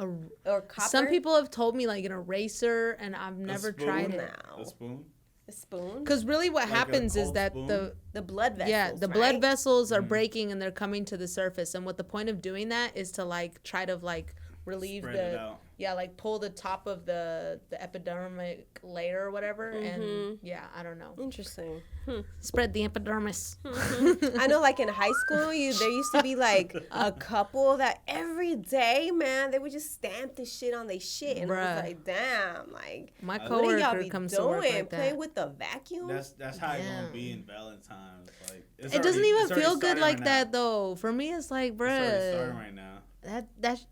or copper? Some people have told me like an eraser, and I've never tried it. A spoon? A spoon? Because really, what happens is that spoon? the blood vessels. Yeah, the blood vessels are breaking and they're coming to the surface. And what the point of doing that is to like try to like relieve Spread it out. like pull the top of the epidermic layer or whatever. And yeah, I don't know. Interesting. Spread the epidermis. I know, like in high school, there used to be like a couple that every day, man, they would just stamp the shit on their shit, and I Bruh. was like, damn, like My what do y'all coworker be comes doing? to work like Play that. with the vacuum? That's how it's Damn. gonna be in Valentine's. Like It doesn't even feel good like that though. For me, it's like, It's already starting bruh, right now. that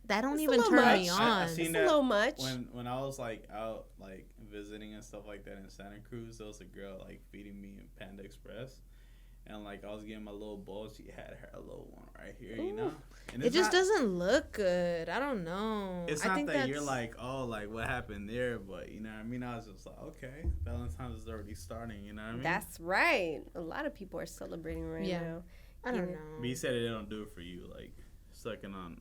don't It's a even little turn much. me I on. seen It's that a little much. when I was like out like visiting and stuff like that in Santa Cruz. There was a girl like feeding me in Panda Express, and like I was getting my little bowl. She had her a little one right here, you know. And It just doesn't look good. I don't know. It's I not think that that's, you're like, oh, like what happened there, but you know what I mean. I was just like, okay, Valentine's is already starting. You know what I mean? That's right. A lot of people are celebrating right Yeah. now. I don't Yeah. know. But you said it don't do it for you, like sucking on.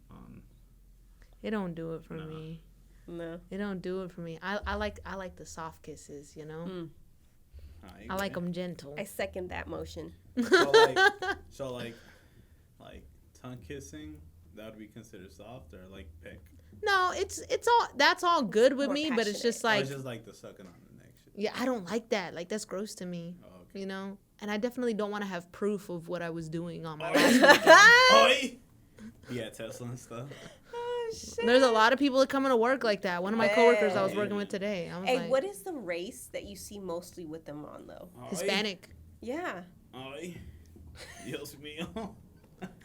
It don't do it for No. me. No. It don't do it for me. I like the soft kisses, you know. I like them gentle. I second that motion. So like tongue kissing, that would be considered soft, or like peck. No, it's all that's all good with More me, but it's passionate. just Or like it's just like the sucking on the neck shit. yeah, I don't like that. Like that's gross to me. Oh, okay. You know, and I definitely don't want to have proof of what I was doing on my last. Oi! Yeah, Tesla and stuff. Oh, shit. There's a lot of people that come into work like that. One of my coworkers I was working with today, I was Hey, like, what is the race that you see mostly with them on, though? Hispanic. Yeah. Oi. Dios mío.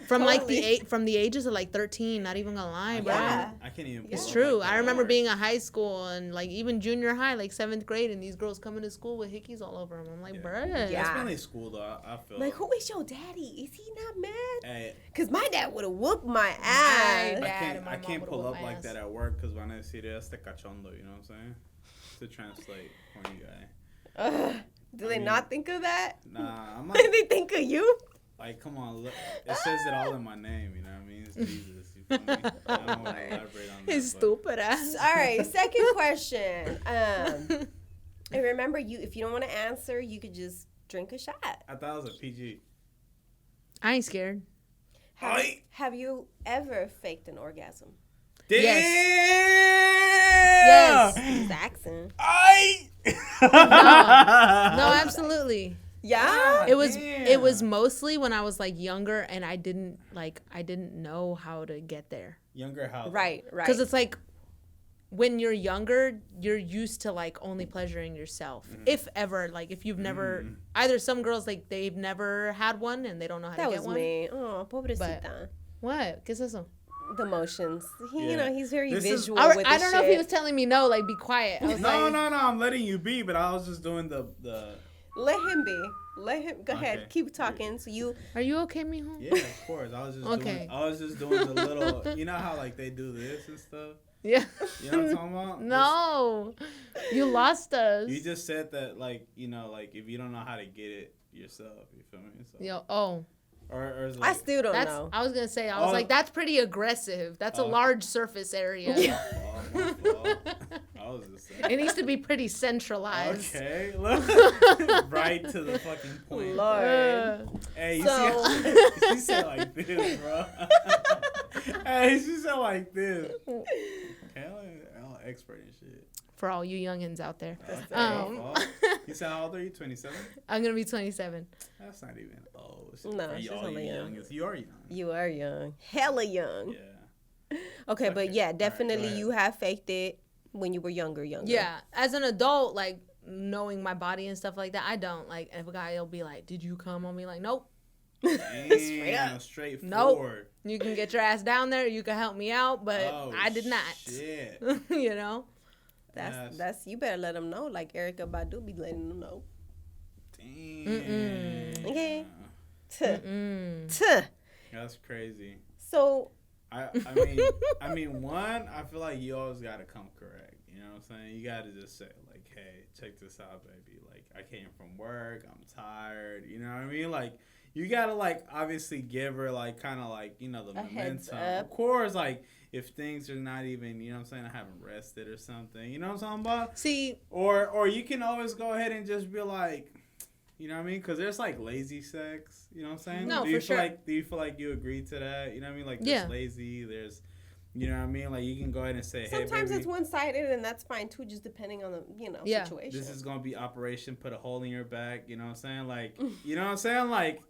From like Totally. from the ages of like 13, not even gonna lie, bro. Yeah. I can't even. It's pull up true. like I that. remember being in high school and like even junior high, like 7th grade, and these girls coming to school with hickeys all over them. I'm like, Yeah. bruh. Yeah. That's mainly school though. I feel. Like, who is your daddy? Is he not mad? Hey, Because my dad would have whooped my ass. Dad and my I mom can't would've pull whooped up my like ass. that at work because when I see it, it's the cachondo. You know what I'm saying? To translate, horny guy. Ugh. Do they mean- not think of that? Nah, I'm Do like, they think of you? like, come on, look. It says it all in my name. You know what I mean? It's Jesus. You feel me? I don't want to elaborate on that. His but- stupid ass. All right, second question. And remember, if you don't want to answer, you could just drink a shot. I thought it was a PG. I ain't scared. Have you ever faked an orgasm? Damn! Yes. He's asking. No, absolutely. Yeah. It was Damn. mostly when I was like younger and I didn't know how to get there. Younger how? Right. Because it's like when you're younger, you're used to like only pleasuring yourself. If ever, like if you've never either some girls like they've never had one and they don't know how That to was get one. me. Oh, pobrecita. What? ¿Qué es eso? The motions. You Yeah. know, he's very This is- visual I with don't the know if he shit. was telling me no, like be quiet. I was No, like, no, I'm letting you be, but I was just doing the. Let him be. Let him. Go ahead. Okay. Keep talking. So you. Are you okay, mijo? Yeah, of course. I was just Okay. doing the little. You know how like they do this and stuff. Yeah. You know what I'm talking about? No, you lost us. You just said that like like if you don't know how to get it yourself, you feel me? So, Yo, oh, or is it I like, still don't that's. know. I was gonna say. I was like, that's pretty aggressive. That's a Oh. large surface area. oh, my fault. I was just saying. It needs to be pretty centralized. Okay, look, right to the fucking point. Lord. Hey, you So- see, she said like this, bro. Hey, she said like this. Okay, I'm an expert in shit. For all you youngins out there, Okay, my fault. You said how old are you? 27? I'm gonna be 27. That's not even old. No, For she's all only you young. youngins. You are young. You are young. Hella young. Yeah. Okay, but yeah, go definitely ahead. you have faked it when you were younger. Yeah, as an adult, like knowing my body and stuff like that, I don't like. If a guy will be like, "Did you come on me?" Like, nope. Damn, straightforward. You can get your ass down there. You can help me out, but Oh, I did not. Shit. You know. That's you better let them know. Like Erica Badu be letting them know. Damn. Okay. Mm-mm. Tuh. That's crazy. So I mean, one, I feel like you always gotta come correct. You know what I'm saying? You gotta just say like, hey, check this out, baby. Like, I came from work. I'm tired. You know what I mean? Like, you gotta like obviously give her like kind of like the heads momentum. up. Of course, like if things are not even you know what I'm saying, I haven't rested or something. You know what I'm talking about? See, or you can always go ahead and just be like. You know what I mean? Because there's like lazy sex. You know what I'm saying? No, do you for sure. Do you feel like you agree to that? You know what I mean? Like Yeah. there's lazy. There's, you know what I mean? Like you can go ahead and say, Sometimes hey, baby, it's one-sided, and that's fine too, just depending on the Yeah. situation. this is gonna be operation. Put a hole in your back. You know what I'm saying? Like you know what I'm saying? Like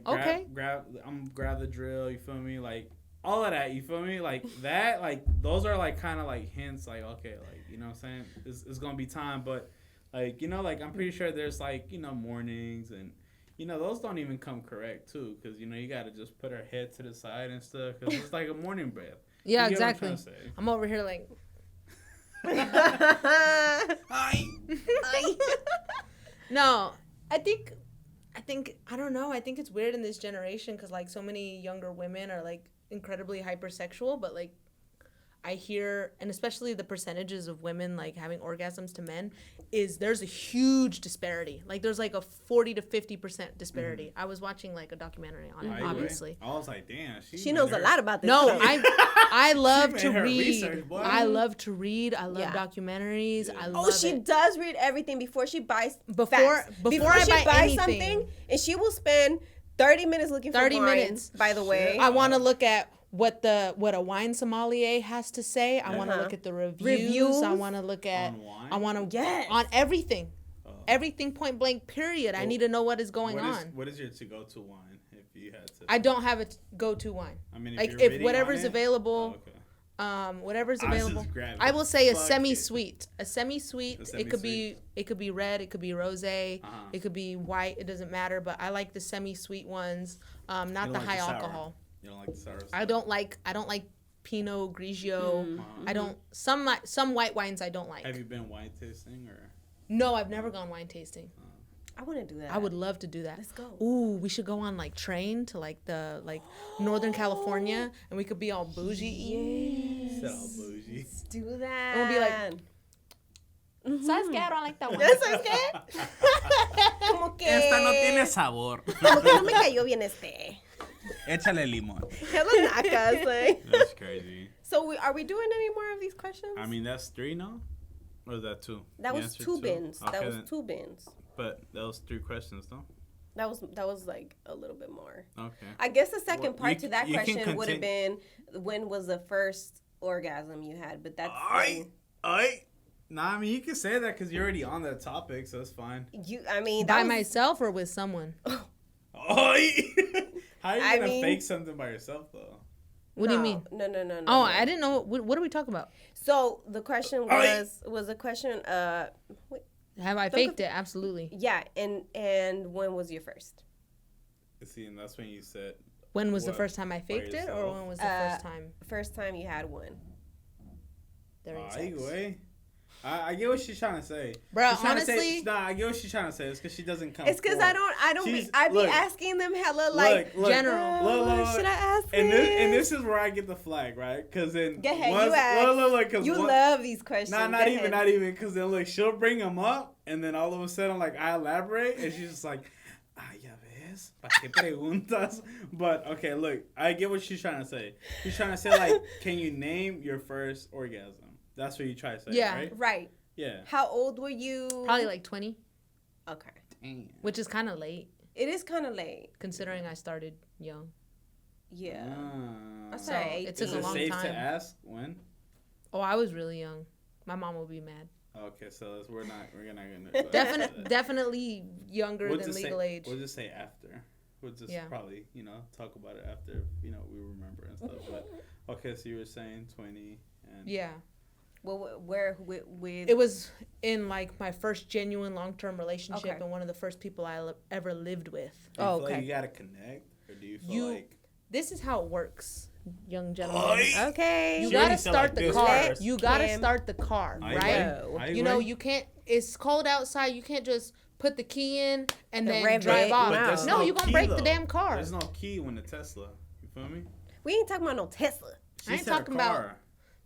Okay. grab the drill. You feel me? Like all of that. You feel me? Like that. Like those are like kind of like hints. Like okay, like you know what I'm saying? It's gonna be time, but. Like, like, I'm pretty sure there's, like, mornings and, those don't even come correct, too. Because, you got to just put her head to the side and stuff. Because it's like a morning breath. yeah, You get what I'm exactly. trying to say? I'm over here like, no, I think, I don't know. I think it's weird in this generation because, like, so many younger women are, like, incredibly hypersexual. But, like, I hear, and especially the percentages of women, like, having orgasms to men, there's a huge disparity. Like, there's, like, a 40 to 50% disparity. I was watching, like, a documentary on it, obviously. I was like, damn. She knows a lot about this. No, shit. I love She to made her read. research, boy. I love to read. I love Yeah. documentaries. Yeah. I love she it. does read everything before she buys. Before facts. I she buy buys anything. something, and she will spend 30 minutes looking for 30 wine, minutes. by the way. I want to look at what a wine sommelier has to say. I want to look at the reviews. I want to look at. On wine? I want to Yes. on everything. Everything point blank. Period. I need to know what is going on. What is your to-go-to wine if you had to? I don't have a go-to wine. I mean, Like you're if reading whatever's on it? available. Oh, okay. Whatever's I was just available. grabbing I will say a fuck it. semi-sweet. A semi-sweet. A It could be red. It could be rosé. Uh-huh. It could be white. It doesn't matter. But I like the semi-sweet ones. Not You the don't like high the sour. alcohol. You don't like the sour stuff? I don't like Pinot Grigio. I don't. Some white wines I don't like. Have you been wine tasting or? No, I've never gone wine tasting. I want to do that. I would love to do that. Let's go. Ooh, we should go on like train to like Northern California, and we could be all bougie. Yes. So bougie. Let's do that. And we'll be like, ¿sabes qué? I don't like that one. ¿Sabes qué? Como que... Esta no tiene sabor. Como que no me cayó bien este. Échale limón. Hella nacas, like. That's crazy. So are we doing any more of these questions? I mean, that's 3 now? Or is that 2? that You was answered 2 bins. Okay, That was then. 2 bins. But that was 3 questions, though? That was like a little bit more. Okay. I guess the second Well, part you- to that you can question would have been when was the first orgasm you had, but that's Nah, I mean, you can say that because you're already on that topic, so it's fine. I mean, By that was, myself or with someone? How are you I going to mean- fake something by yourself, though? What do you mean? No. Oh, no. I didn't know. What are we talking about? So the question was a question. Have I faked it? Absolutely. Yeah, and when was your first? See, and that's when you said... When was the What? first time I By faked it, or yourself? when was the first time? First time you had one. During Ay, sex? güey. I get what she's trying to say. Bro, She's trying to say- honestly- nah, I get what she's trying to say. It's because she doesn't come It's because forward. I don't She's- be, I be look, asking them hella like look, general. Look, should I ask and this? this is where I get the flag, right? Because then Go ahead, once, you ask. look, 'cause You one- love these questions. Not Go even, ahead. not even. Because then look, she'll bring them up, and then all of a sudden, like I elaborate, and she's just like, ya ves, ¿para qué preguntas? But okay, look, I get what she's trying to say. She's trying to say like, can you name your first orgasm? That's what you try to say, Yeah. right? Right. Yeah. How old were you? Probably like 20, Okay. Damn. which is kind of late It is kind of late. considering I started young. Yeah. I So say it 18. took Is a it long safe time. to ask when? Oh, I was really young. My mom will be mad. Okay, so we're not gonna. Definitely younger We'll than just legal say, age. We'll just say after. We'll just Yeah. probably talk about it after we remember and stuff. But okay, so you were saying 20 and Yeah. Well, where with? It was in like my first genuine long-term relationship Okay. and one of the first people I ever lived with. Do you Oh, feel okay. like you gotta connect, or do you feel like This is how it works, young gentlemen. Okay. You She gotta already said start like the this car. first. You gotta Kim. start the car, I right? know. I You know, agree. you can't. It's cold outside. You can't just put the key in and And then rev drive it. off. But there's No, you're gonna key, break the though. damn car. There's no key when the Tesla. You feel me? We ain't talking about no Tesla. She I ain't said a talking about- car.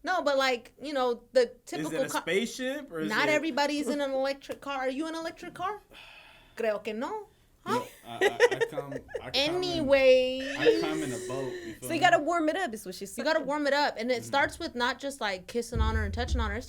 No, but like, you know, the Is typical it a spaceship or is Not it... everybody's in an electric car. Are you in an electric car? Creo que no. Huh? I come Anyway. I come in a boat. So you gotta warm it up, is what she's saying. You gotta warm it up, and it starts with not just like kissing on her and touching on her. It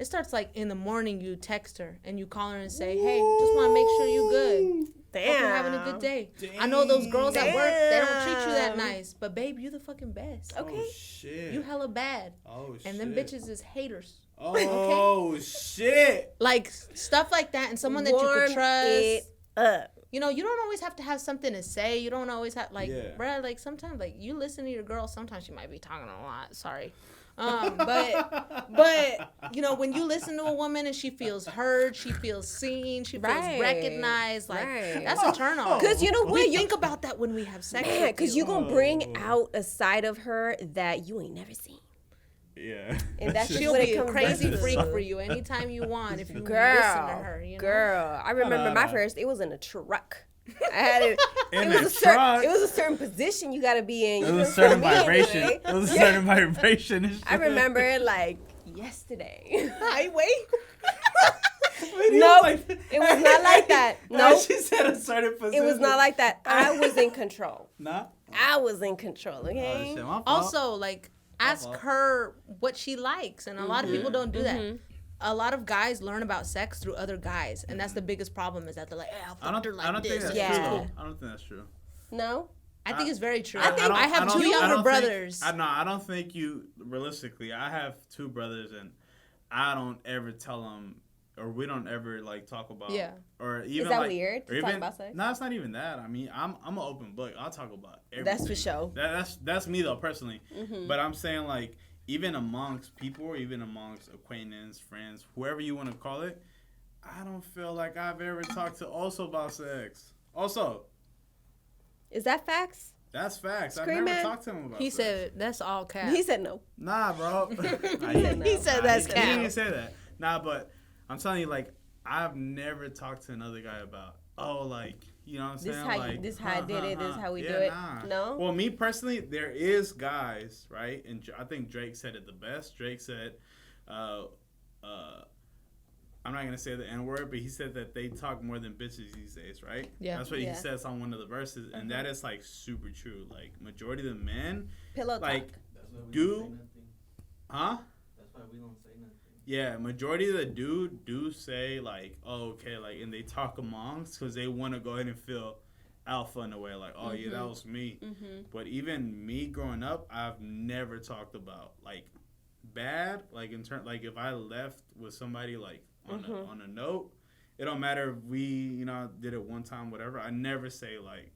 starts like in the morning. You text her and you call her and say, "Hey, just want to make sure you good. Damn. Hope you're having a good day. I know those girls at work, they don't treat you that nice, but babe, you the fucking best. Okay. Oh shit. You hella bad. Oh shit. And them bitches is haters. Oh shit. Like stuff like that, and someone that you Warm could trust. it up. You know, you don't always have to have something to say. You don't always have Yeah. bruh, like sometimes like you listen to your girl, sometimes she might be talking a lot. Sorry. But you know, when you listen to a woman and she feels heard, she feels seen, she feels Right. recognized, like Right. that's a turn on. 'Cause you know what? We You- think about that when we have sex. Man, with because you. you gonna bring out a side of her that you ain't never seen. Yeah. And that's just She'll what be it a comes crazy down freak to. for you anytime you want if you Girl, listen to her. You know? girl. I remember my first. It was in a truck. I had it. In it a was a certain. truck? It was a certain position you gotta be in. It You was a know, certain for me vibration. anyway. It was a Yeah. certain vibration. and I shit. remember it like yesterday. Highway. No, it was not like that. No, She said a certain it position. was not like that. I was in control. Nah. I was in control. Oh, Okay. shit, my fault. Also, like, ask fault. her what she likes, and a lot of people don't do that. Mm-hmm. A lot of guys learn about sex through other guys, and that's the biggest problem. Is that they're like, "Hey, I fucked her like I don't this." think that's Yeah. true. Though. I don't think that's true. No. I think it's very true. I think- I have two younger brothers. I don't think you realistically. I have two brothers, and I don't ever tell them, or we don't ever like talk about. Yeah. Or even Is that like, Oh, weird or to talk even- about sex? No, it's not even that. I mean, I'm an open book. I'll talk about everything. That's for sure. That's me though personally. Mm-hmm. But I'm saying like even amongst people, or even amongst acquaintance, friends, whoever you want to call it, I don't feel like I've ever talked to also about sex. Also, Is that facts? that's facts. I've Scream never it. talked to him about He sex. said that's all cap. He said no. Nah, bro. He said no. He said that's He didn't even cap. say that. Nah, but I'm telling you, like, I've never talked to another guy about, like, you know what I'm This saying? how like, this how I did it. This how we do yeah, it. Nah. No. Well, me personally, there is guys, right? And I think Drake said it the best. Drake said, I'm not gonna say the N word, but he said that they talk more than bitches these days, right? Yeah. That's what Yeah. he says on one of the verses, and that is like super true. Like majority of the men, Pillow like, talk. That's why we Do- don't say nothing. huh? That's why we don't say nothing. Yeah, majority of the dude do say like, oh, okay, like, and they talk amongst because they want to go ahead and feel alpha in a way, like, oh yeah, that was me. Mm-hmm. But even me growing up, I've never talked about like bad, like in turn, like if I left with somebody like on a note, it don't matter if we, you know, did it one time, whatever. I never say like,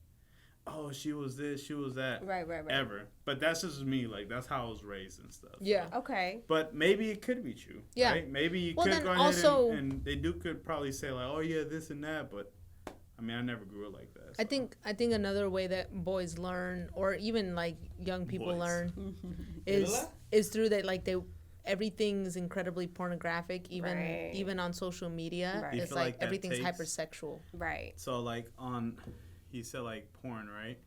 oh, she was this, she was that, Right. ever. But that's just me, like that's how I was raised and stuff. Yeah. Okay. But maybe it could be true. Yeah. Right? Maybe you Well, could then go ahead also- and they could probably say like, oh yeah, this and that. But I mean, I never grew up like that. I so. think another way that boys learn, or even like young people Boys. learn, Really? is through that, like everything's incredibly pornographic, Right. even on social media. Right. Do you It's feel like, like that everything's takes- hypersexual. Right. So like you said like porn, right?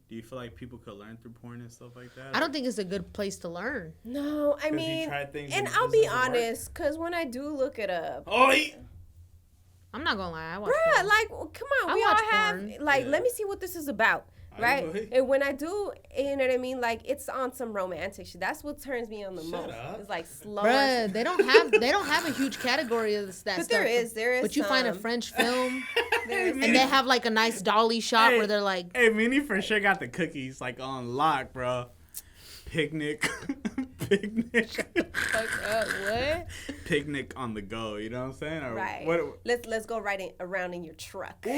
Do you feel like people could learn through porn and stuff like that? I don't think it's a good place to learn. No, I 'Cause you mean, tried things and and I'll it be doesn't work? honest, because when I do look it up, Oh, I'm not gonna lie. I watch bruh, porn. like, come on, I we all watch have, porn. like, Yeah. let me see what this is about, right? agree. And when I do, you know what I mean, like, it's on some romantic shit. That's what turns me on the Shut most. up. It's like slow. Bruh, they don't have a huge category of that But stuff. there is But you find a some. French film, There's- and they have like a nice dolly shot Hey. where they're like, Hey, Minnie for sure got the cookies like on lock, bro. Picnic, picnic, fuck up, what? picnic on the go. You know what I'm saying? Or Right. What, Let's go around in your truck. Ooh,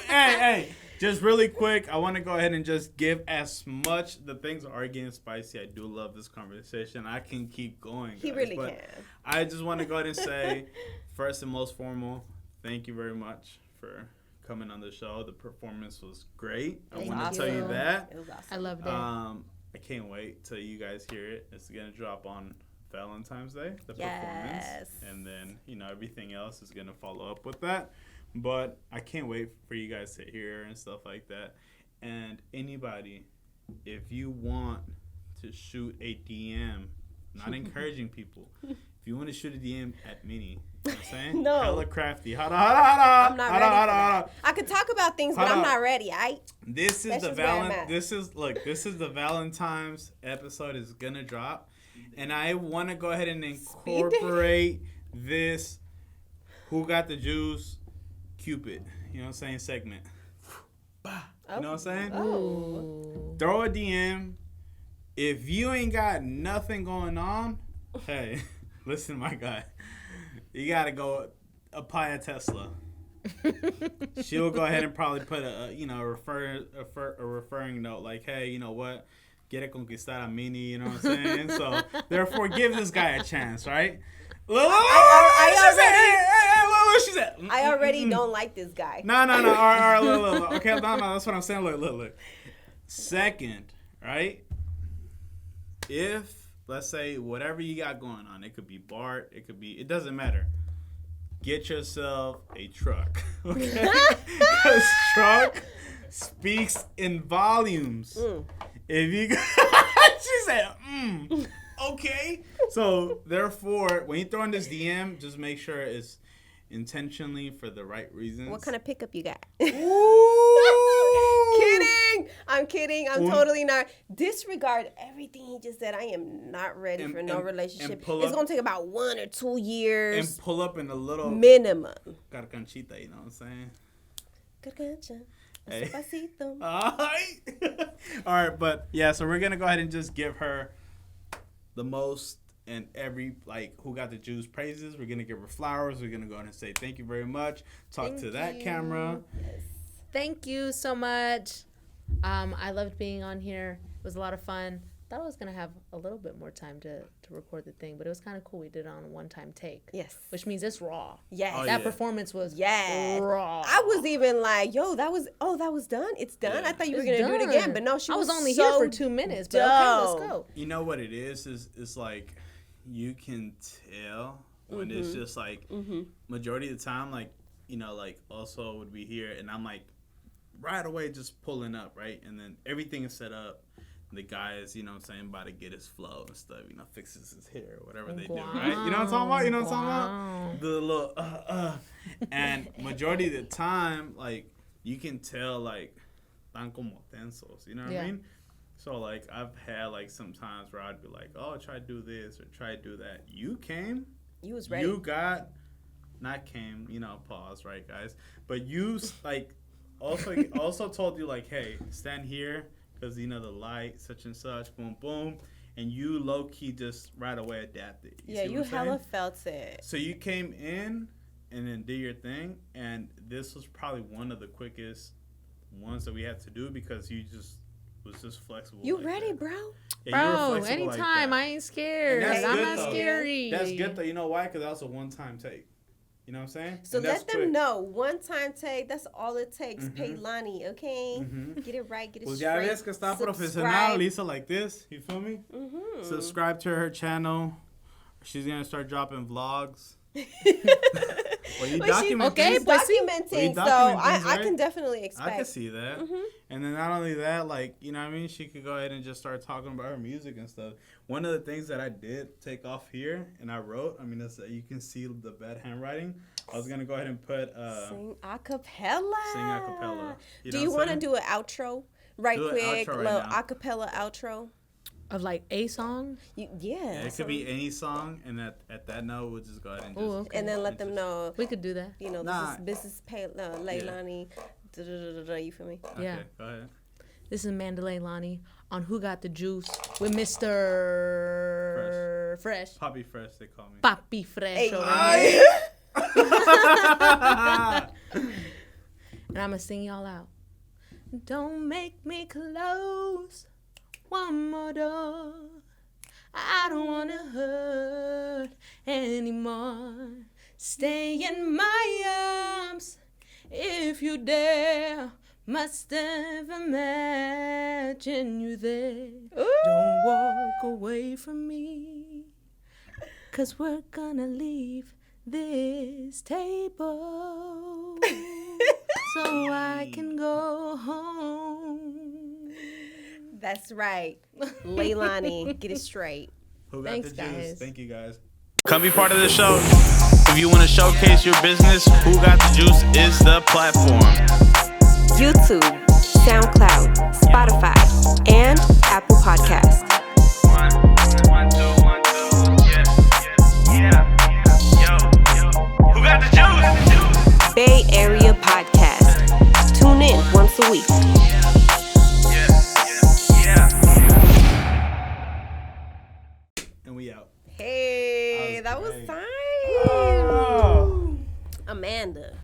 hey, just really quick, I want to go ahead and just give as much. The things are getting spicy. I do love this conversation. I can keep going. He guys, really but can. I just want to go ahead and say, first and most formal, thank you very much for coming on the show. The performance was great. I Thank want to tell you you. that. It was awesome. I love that. I can't wait till you guys hear it. It's gonna drop on Valentine's Day, the performance, Yes. and then everything else is gonna follow up with that. But I can't wait for you guys to hear and stuff like that. And anybody if you want to shoot a DM, not encouraging people. If you want to shoot a DM at Minnie, you know what I'm saying? No. Hella crafty. Hold on. I'm not ready for that. I could talk about things, but I'm not ready. This is That's the just where I'm at. This is the Valentine's episode is gonna drop, and I want to go ahead and incorporate this. Who got the juice? Cupid. You know what I'm saying? Segment. You know what I'm saying? Oh. Throw a DM. If you ain't got nothing going on, hey, listen, my guy, you gotta go apply a Tesla. She'll go ahead and probably put a referring note like, hey, you know what? Quiere conquistar a Mini, you know what I'm saying? So therefore, give this guy a chance, right? I already don't like this guy. No. All right, look. Okay, no, that's what I'm saying. Look. Second, right? If, let's say, whatever you got going on, it could be Bart, it doesn't matter. Get yourself a truck. Okay? Because truck speaks in volumes. If you she said, okay. So therefore, when you throw in this DM, just make sure it's intentionally for the right reasons. What kind of pickup you got? Ooh. I'm kidding. I'm totally not. Disregard everything he just said. I am not ready for no relationship. It's going to take about 1 or 2 years. And pull up in a little minimum. Carcanchita, you know what I'm saying? Carcancha. Hey. Despacito. All right, but yeah, so we're going to go ahead and just give her the most and every, like, who got the juice praises. We're going to give her flowers. We're going to go ahead and say thank you very much. Talk to that camera. Yes. Thank you so much. I loved being on here. It was a lot of fun. Thought I was going to have a little bit more time to record the thing, but it was kind of cool. We did it on a one-time take. Yes. Which means it's raw. Yes. Oh, That yeah. performance was raw. I was even like, yo, that was done? It's done? Yeah. I thought you were going to do it again, but no, I was only here for 2 minutes, but okay, let's go. You know what it is it's like you can tell when it's just like majority of the time, like, you know, like also would be here and I'm like right away just pulling up, right? And then everything is set up. The guy is, you know what I'm saying, about to get his flow and stuff, you know, fixes his hair or whatever they do, right? You know what I'm talking about? You know what I'm talking about? The little, And majority of the time, like, you can tell, like, tan como tensos, you know what I mean? So, like, I've had, like, some times where I'd be like, oh, try to do this or try to do that. You came. You was ready. You got, not came, you know, pause, right, guys? But you, like, also told you, like, hey, stand here. Because, you know, the light, such and such, boom, boom. And you low-key just right away adapted. You hella felt it. So you came in and then did your thing. And this was probably one of the quickest ones that we had to do because you just was just flexible. You like ready, that. bro? Yeah, you were Bro, flexible anytime. like I ain't scared. And that's I'm good, not though. scary. That's good, though. You know why? Because that was a one-time take. You know what I'm saying? So and let them quick. know. One time take, that's all it takes. Leilani, okay? Get it right, get it Pues straight. ya ves que está profesional, Subscribe. Lisa, like this. You feel me? Subscribe to her channel. She's going to start dropping vlogs. Well, you document okay, She's but see- documenting, so document things, I right? can definitely expect. I can see that. And then not only that, like, you know what I mean? She could go ahead and just start talking about her music and stuff. One of the things that I did take off here and I wrote, I mean, it's, you can see the bad handwriting. I was going to go ahead and put... Sing a cappella. Sing a cappella. Do you want to do an outro right Do an quick? outro right Little now. a cappella outro? Of like a song? Yeah. It could be any song, and at that note, we'll just go ahead and just... Ooh, okay. And then let them know, We could do that. you know, this is Leilani. You feel me? Okay, Yeah. go ahead. This is Mandalay Leilani on Who Got the Juice with Mr. Fresh. Poppy Fresh, they call me. Papi Fresh Hey. over here. And I'm going to sing y'all out. Don't make me close one more door. I don't want to hurt anymore. Stay in my arms if you dare. Must have imagined you there. Don't walk away from me, 'cause we're gonna leave this table so I can go home. That's right. Leilani, get it straight. Who got Thanks, the juice? guys. Thank you, guys. Come be part of the show. If you want to showcase your business, Who Got the Juice is the platform. YouTube, SoundCloud, Spotify, and Apple Podcasts. 1, 2, 1, 2. Yeah. Yo. Who got the juice? Bay Area Podcast. Tune in once a week. And we out. Hey, that was great. fine. Amanda.